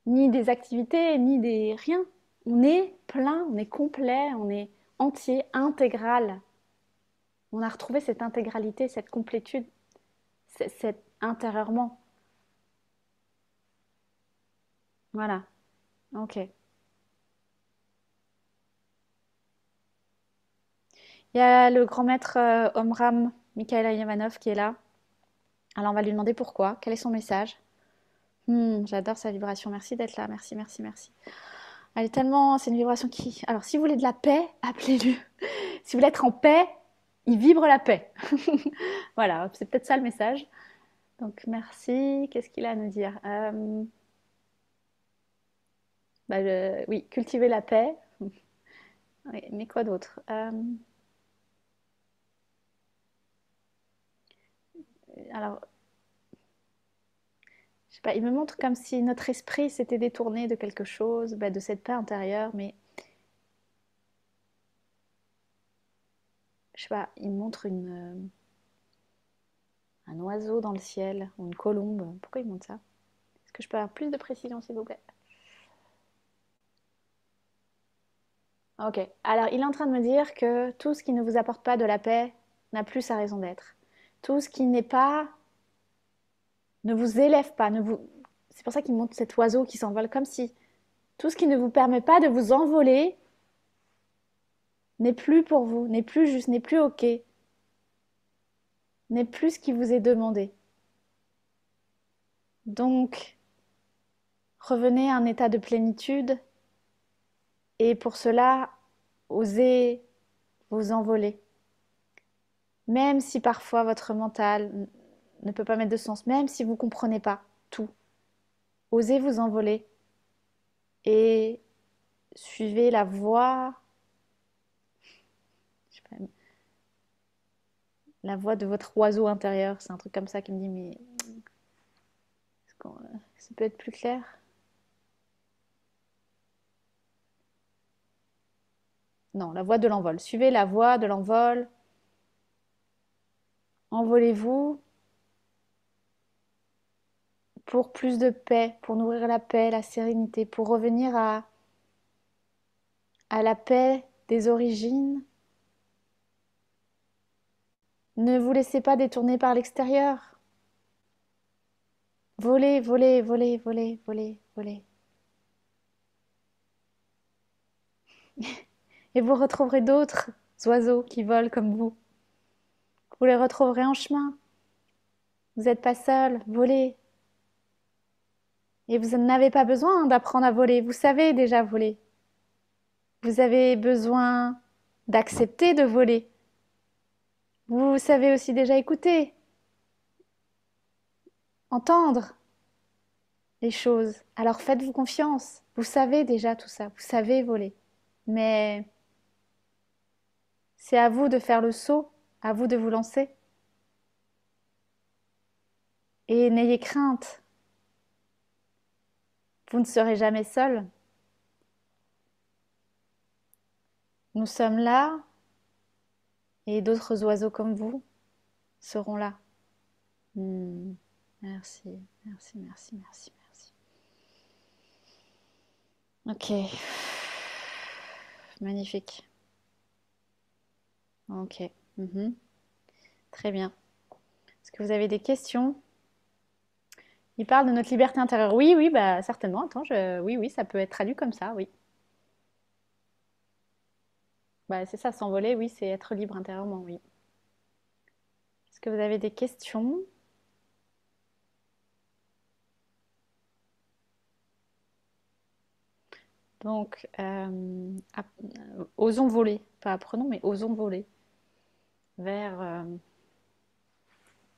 ni des activités, ni des rien. On est plein, on est complet, on est entier, intégral. On a retrouvé cette intégralité, cette complétude, cette intérieurement. Voilà. Ok. Il y a le grand maître Omram Mikhail Yamanov qui est là. Alors on va lui demander pourquoi, quel est son message. J'adore sa vibration. Merci d'être là. Merci, merci, merci. Elle est tellement, c'est une vibration qui. Alors, si vous voulez de la paix, appelez-le. Si vous voulez être en paix, il vibre la paix. Voilà, c'est peut-être ça le message. Donc, merci. Qu'est-ce qu'il a à nous dire? Bah, oui, cultiver la paix. Oui, mais quoi d'autre? Alors, je sais pas, il me montre comme si notre esprit s'était détourné de quelque chose, bah, de cette paix intérieure, mais je sais pas, il me montre un oiseau dans le ciel ou une colombe. Pourquoi il montre ça? Est-ce que je peux avoir plus de précision, s'il vous plaît? Ok. Alors, il est en train de me dire que tout ce qui ne vous apporte pas de la paix n'a plus sa raison d'être. Tout ce qui n'est pas, ne vous élève pas, ne vous... C'est pour ça qu'il montre cet oiseau qui s'envole comme si tout ce qui ne vous permet pas de vous envoler n'est plus pour vous, n'est plus juste, n'est plus ok, n'est plus ce qui vous est demandé. Donc, revenez à un état de plénitude et pour cela, osez vous envoler. Même si parfois votre mental ne peut pas mettre de sens, même si vous ne comprenez pas tout, osez vous envoler et suivez la voie, je sais pas, la voie de votre oiseau intérieur. C'est un truc comme ça qui me dit, mais ça peut être plus clair? Non, la voie de l'envol. Suivez la voie de l'envol. Envolez-vous pour plus de paix, pour nourrir la paix, la sérénité, pour revenir à la paix des origines. Ne vous laissez pas détourner par l'extérieur. Volez, volez, volez, volez, volez, volez. Et vous retrouverez d'autres oiseaux qui volent comme vous. Vous les retrouverez en chemin. Vous n'êtes pas seul, volez. Et vous n'avez pas besoin d'apprendre à voler, vous savez déjà voler. Vous avez besoin d'accepter de voler. Vous savez aussi déjà écouter, entendre les choses. Alors faites-vous confiance. Vous savez déjà tout ça, vous savez voler. Mais c'est à vous de faire le saut, à vous de vous lancer. Et n'ayez crainte, vous ne serez jamais seul. Nous sommes là et d'autres oiseaux comme vous seront là. Hmm. Merci, merci, merci, merci, merci. Ok, magnifique. Ok, mhm. Très bien. Est-ce que vous avez des questions? Il parle de notre liberté intérieure. Oui, oui, bah certainement. Attends, oui, oui, ça peut être traduit comme ça, oui. Bah, c'est ça, s'envoler, oui, c'est être libre intérieurement, oui. Est-ce que vous avez des questions? Donc, osons voler, pas apprenons, mais osons voler vers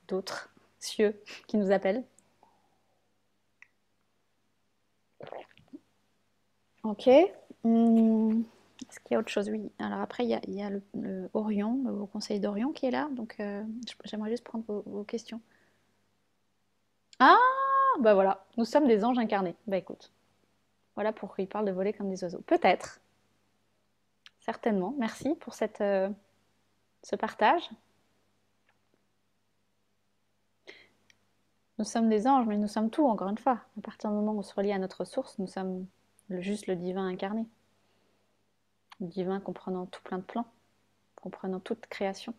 d'autres cieux qui nous appellent. Ok. Est-ce qu'il y a autre chose? Oui. Alors après, il y a le Orion, le Haut Conseil d'Orion qui est là. Donc, j'aimerais juste prendre vos questions. Ah, bah voilà, nous sommes des anges incarnés. Bah écoute, voilà pourquoi il parle de voler comme des oiseaux. Peut-être, certainement. Merci pour ce partage. Nous sommes des anges, mais nous sommes tout, encore une fois. À partir du moment où on se relie à notre source, nous sommes juste le divin incarné. Le divin comprenant tout plein de plans, comprenant toute création.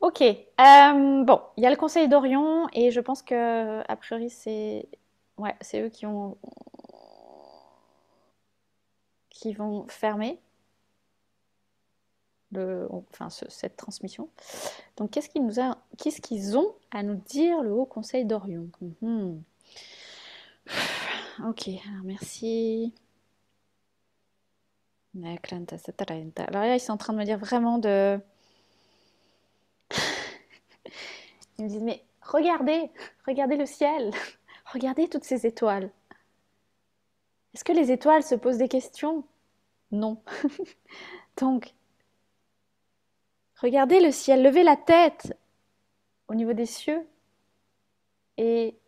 Ok, bon, il y a le Conseil d'Orion et je pense que a priori c'est ouais, c'est eux qui vont fermer cette transmission. Donc qu'est-ce qu'ils ont à nous dire le Haut Conseil d'Orion? Ok, alors merci. Alors là, ils sont en train de me dire vraiment de... Ils me disent, mais regardez, regardez le ciel, regardez toutes ces étoiles. Est-ce que les étoiles se posent des questions? Non. Donc, regardez le ciel, levez la tête au niveau des cieux et,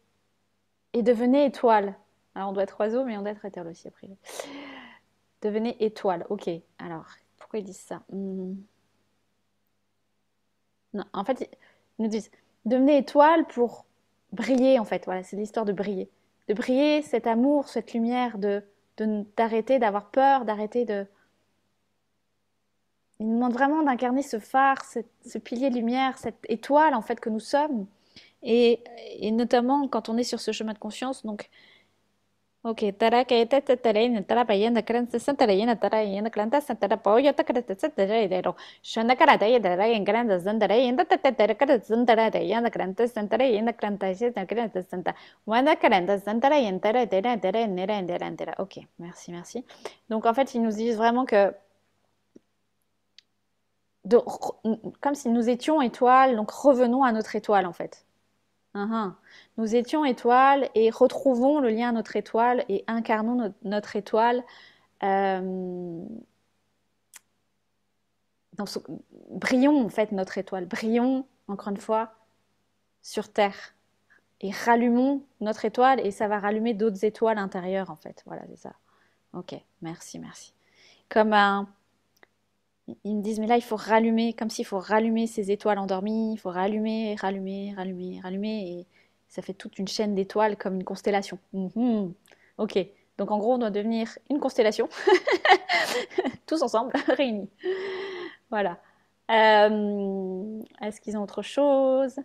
et devenez étoile. Alors, on doit être oiseau, mais on doit être étoile aussi, après. Devenez étoile. Ok, alors, pourquoi ils disent ça? Non, en fait, ils nous disent, devenez étoile pour briller, en fait. Voilà, c'est l'histoire de briller. De briller, cet amour, cette lumière, d'arrêter d'avoir peur, d'arrêter de... Il nous demande vraiment d'incarner ce phare, ce pilier de lumière, cette étoile, en fait, que nous sommes. Et, et notamment quand on est sur ce chemin de conscience, donc ok, tara que te te tere ni tara pa yenda kran se santa re yenda tara yenda kran ta santa ra pa yo ta kra te santa re de ro shanda kara ta yenda ra yen kran da santa re yenda te te tere kra santa re yenda kran ta santa re yenda kran ta se kran ta santa wanda kran ta santa re yenda re tere tere ne re ne re tere. Ok, merci, merci. Donc en fait, ils nous disent vraiment que de, comme si nous étions étoiles, donc revenons à notre étoile en fait. Uhum. Nous étions étoiles et retrouvons le lien à notre étoile et incarnons notre étoile euh, dans ce... brillons en fait notre étoile, brillons encore une fois sur Terre et rallumons notre étoile et ça va rallumer d'autres étoiles intérieures en fait. Voilà, c'est ça. Ok, merci, merci. Comme un... Ils me disent, mais là, il faut rallumer, comme s'il faut rallumer ces étoiles endormies, il faut rallumer, rallumer, rallumer, rallumer, et ça fait toute une chaîne d'étoiles comme une constellation. Mhm. Ok, donc en gros, on doit devenir une constellation, tous ensemble, réunis. Voilà. Est-ce qu'ils ont autre chose?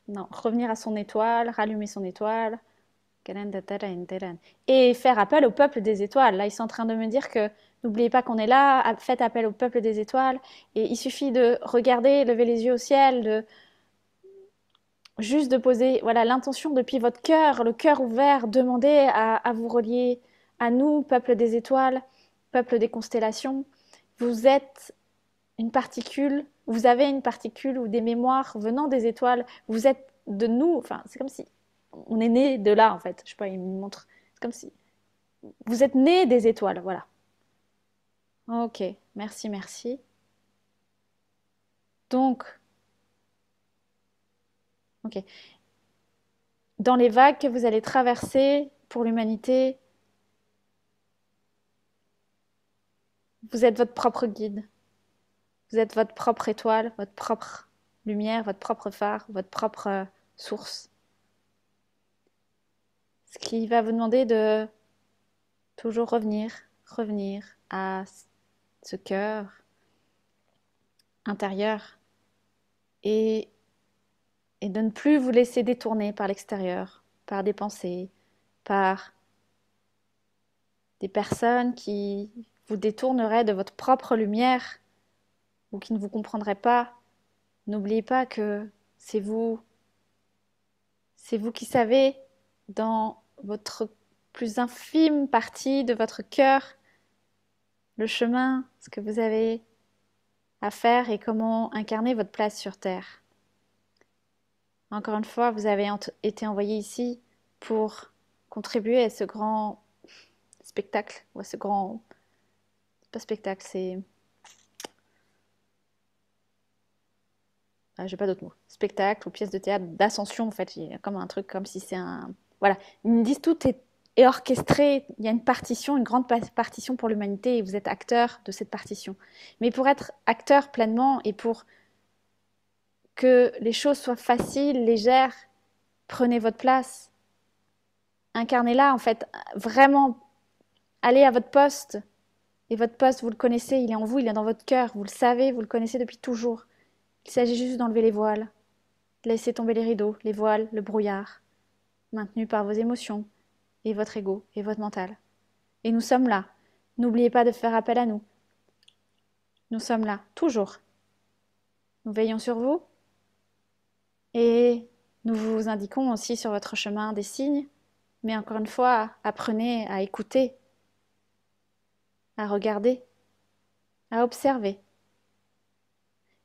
Non, revenir à son étoile, rallumer son étoile. Et faire appel au peuple des étoiles. Là, ils sont en train de me dire que n'oubliez pas qu'on est là, faites appel au peuple des étoiles. Et il suffit de regarder, lever les yeux au ciel, juste de poser voilà, l'intention depuis votre cœur, le cœur ouvert, demander à vous relier à nous, peuple des étoiles, peuple des constellations. Vous êtes une particule, vous avez une particule ou des mémoires venant des étoiles, vous êtes de nous, enfin, c'est comme si on est né de là en fait. Je sais pas, il me montre. C'est comme si vous êtes né des étoiles, voilà. Ok, merci, merci. Donc, ok. Dans les vagues que vous allez traverser pour l'humanité, vous êtes votre propre guide. Vous êtes votre propre étoile, votre propre lumière, votre propre phare, votre propre source. Ce qui va vous demander de toujours revenir, revenir à ce cœur intérieur et, et de ne plus vous laisser détourner par l'extérieur, par des pensées, par des personnes qui vous détourneraient de votre propre lumière ou qui ne vous comprendraient pas. N'oubliez pas que c'est vous qui savez dans votre plus infime partie de votre cœur le chemin, ce que vous avez à faire et comment incarner votre place sur Terre. Encore une fois, vous avez été envoyé ici pour contribuer à ce grand spectacle, ou à ce grand... pas spectacle, c'est... j'ai pas d'autres mots. Spectacle ou pièce de théâtre d'ascension, en fait. Il y a comme un truc, comme si c'est un... Voilà. Ils me disent tout est orchestré. Il y a une partition, une grande partition pour l'humanité et vous êtes acteur de cette partition. Mais pour être acteur pleinement et pour que les choses soient faciles, légères, prenez votre place. Incarnez-la, en fait. Vraiment, allez à votre poste. Et votre poste, vous le connaissez, il est en vous, il est dans votre cœur. Vous le savez, vous le connaissez depuis toujours. Il s'agit juste d'enlever les voiles. Laissez tomber les rideaux, les voiles, le brouillard, maintenu par vos émotions, et votre ego, et votre mental. Et nous sommes là. N'oubliez pas de faire appel à nous. Nous sommes là, toujours. Nous veillons sur vous, et nous vous indiquons aussi sur votre chemin des signes, Mais encore une fois, apprenez à écouter, à regarder, à observer.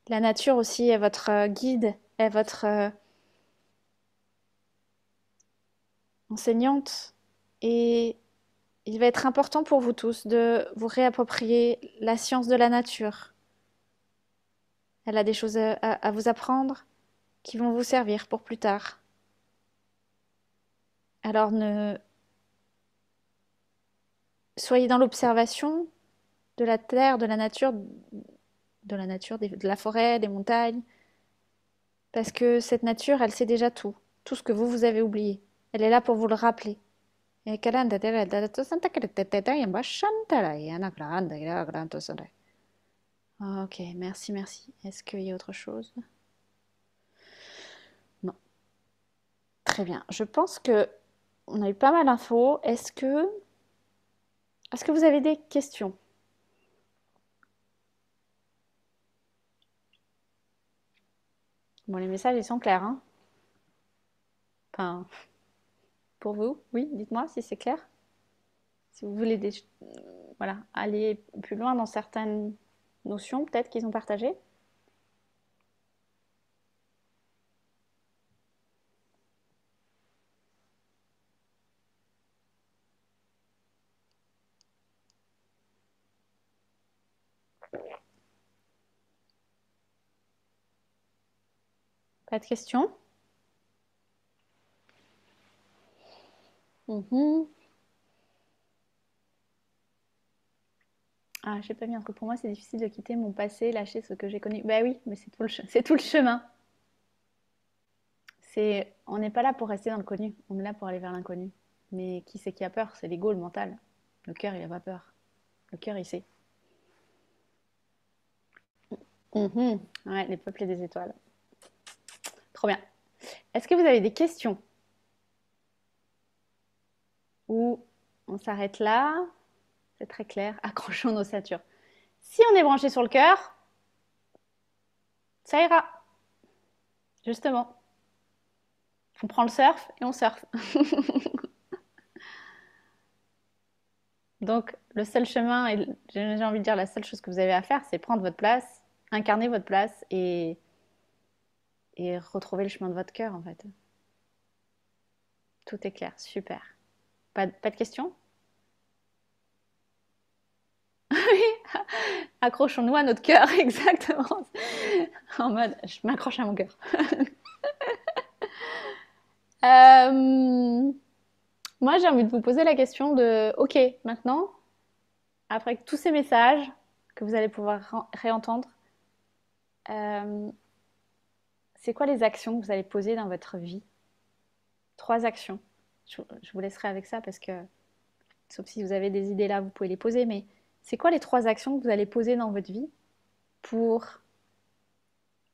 La nature aussi est votre guide, est votre enseignante. Et il va être important pour vous tous de vous réapproprier la science de la nature. Elle a des choses à vous apprendre qui vont vous servir pour plus tard. Alors soyez dans l'observation de la terre, de la nature, de la forêt, des montagnes, parce que cette nature, elle sait déjà tout ce que vous avez oublié. Elle est là pour vous le rappeler. Ok, merci, merci. Est-ce qu'il y a autre chose? Non. Très bien. Je pense que on a eu pas mal d'infos. Est-ce que vous avez des questions? Bon, les messages, ils sont clairs, hein? Enfin, pour vous, oui, dites-moi si c'est clair. Si vous voulez voilà, aller plus loin dans certaines notions, peut-être qu'ils ont partagées. Pas de questions? Mhm. Ah, j'ai pas mis entre pour moi, c'est difficile de quitter mon passé, lâcher ce que j'ai connu. Bah oui, mais c'est tout le chemin. On n'est pas là pour rester dans le connu, on est là pour aller vers l'inconnu. Mais qui c'est qui a peur? C'est l'ego, le mental. Le cœur, il n'a pas peur. Le cœur, il sait. Mhm. Ouais, les peuples et des étoiles. Trop bien. Est-ce que vous avez des questions? Ou on s'arrête là? C'est très clair. Accrochons nos ceintures. Si on est branché sur le cœur, ça ira. Justement. On prend le surf et on surfe. Donc, le seul chemin, et j'ai envie de dire la seule chose que vous avez à faire, c'est prendre votre place, incarner votre place et retrouver le chemin de votre cœur, en fait. Tout est clair, super. Pas de questions? Accrochons-nous à notre cœur, exactement. En mode, je m'accroche à mon cœur. Euh, Moi, j'ai envie de vous poser la question de, ok, maintenant, après tous ces messages que vous allez pouvoir réentendre, euh, c'est quoi les actions que vous allez poser dans votre vie? 3 actions. Je vous laisserai avec ça parce que, sauf si vous avez des idées là, vous pouvez les poser, mais c'est quoi les 3 actions que vous allez poser dans votre vie pour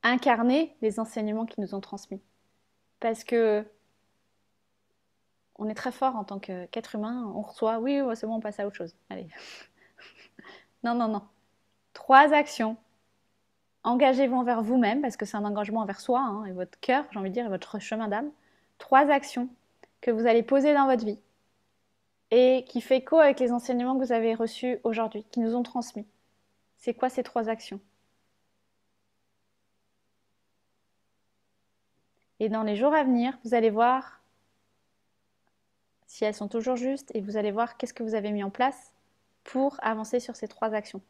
incarner les enseignements qui nous ont transmis? Parce que on est très fort en tant qu'être humain, on reçoit, oui, ouais, c'est bon, on passe à autre chose. Allez. Non, non, non. 3 actions. Engagez-vous envers vous-même, parce que c'est un engagement envers soi, hein, et votre cœur, j'ai envie de dire, et votre chemin d'âme. 3 actions que vous allez poser dans votre vie et qui fait écho avec les enseignements que vous avez reçus aujourd'hui, qui nous ont transmis. C'est quoi ces 3 actions? Et dans les jours à venir, vous allez voir si elles sont toujours justes et vous allez voir qu'est-ce que vous avez mis en place pour avancer sur ces 3 actions.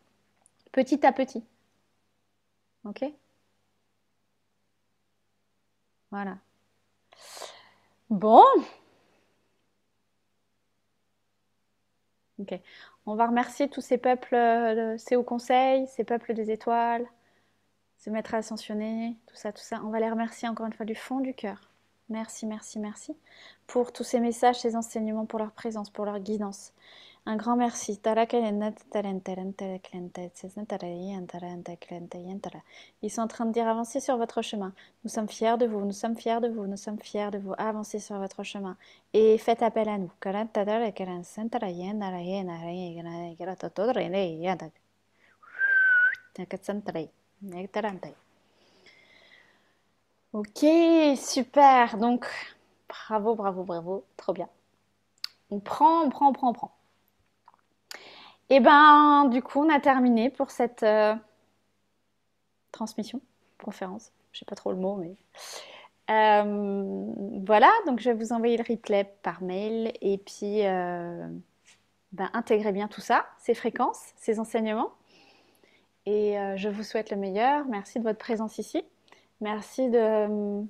Petit à petit. Ok? Voilà. Bon, ok. On va remercier tous ces peuples, ces hauts conseils, ces peuples des étoiles, ces maîtres ascensionnés, tout ça, tout ça. On va les remercier encore une fois du fond du cœur. Merci, merci, merci pour tous ces messages, ces enseignements, pour leur présence, pour leur guidance. Un grand merci. Ils sont en train de dire avancez sur votre chemin. Nous sommes fiers de vous, nous sommes fiers de vous, nous sommes fiers de vous. Avancez sur votre chemin et faites appel à nous. Ok, super. Donc, bravo, bravo, bravo. Trop bien. On prend, on prend, on prend, on prend. Et ben, du coup, on a terminé pour cette transmission, conférence. Je sais pas trop le mot, mais voilà. Donc, je vais vous envoyer le replay par mail et puis ben, intégrez bien tout ça, ces fréquences, ces enseignements. Et je vous souhaite le meilleur. Merci de votre présence ici. Merci de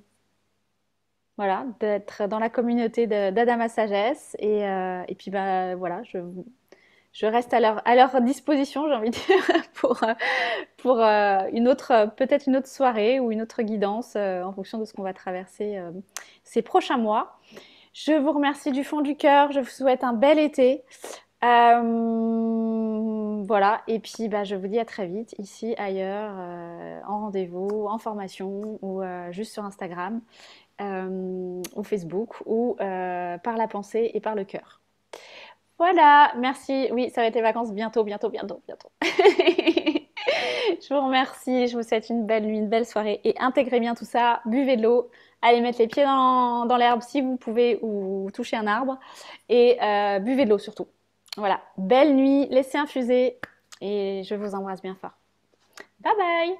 voilà d'être dans la communauté d'Adama Sagesse. Et puis bah voilà, je reste à leur disposition, j'ai envie de dire, pour une autre, peut-être une autre soirée ou une autre guidance en fonction de ce qu'on va traverser ces prochains mois. Je vous remercie du fond du cœur. Je vous souhaite un bel été. Voilà, et puis bah, je vous dis à très vite, ici, ailleurs, en rendez-vous, en formation ou juste sur Instagram ou Facebook ou par la pensée et par le cœur. Voilà, merci. Oui, ça va être les vacances bientôt, bientôt, bientôt, bientôt. Je vous remercie, je vous souhaite une belle nuit, une belle soirée et intégrez bien tout ça, buvez de l'eau, allez mettre les pieds dans l'herbe si vous pouvez ou toucher un arbre et buvez de l'eau surtout. Voilà, belle nuit, laissez infuser et je vous embrasse bien fort. Bye bye!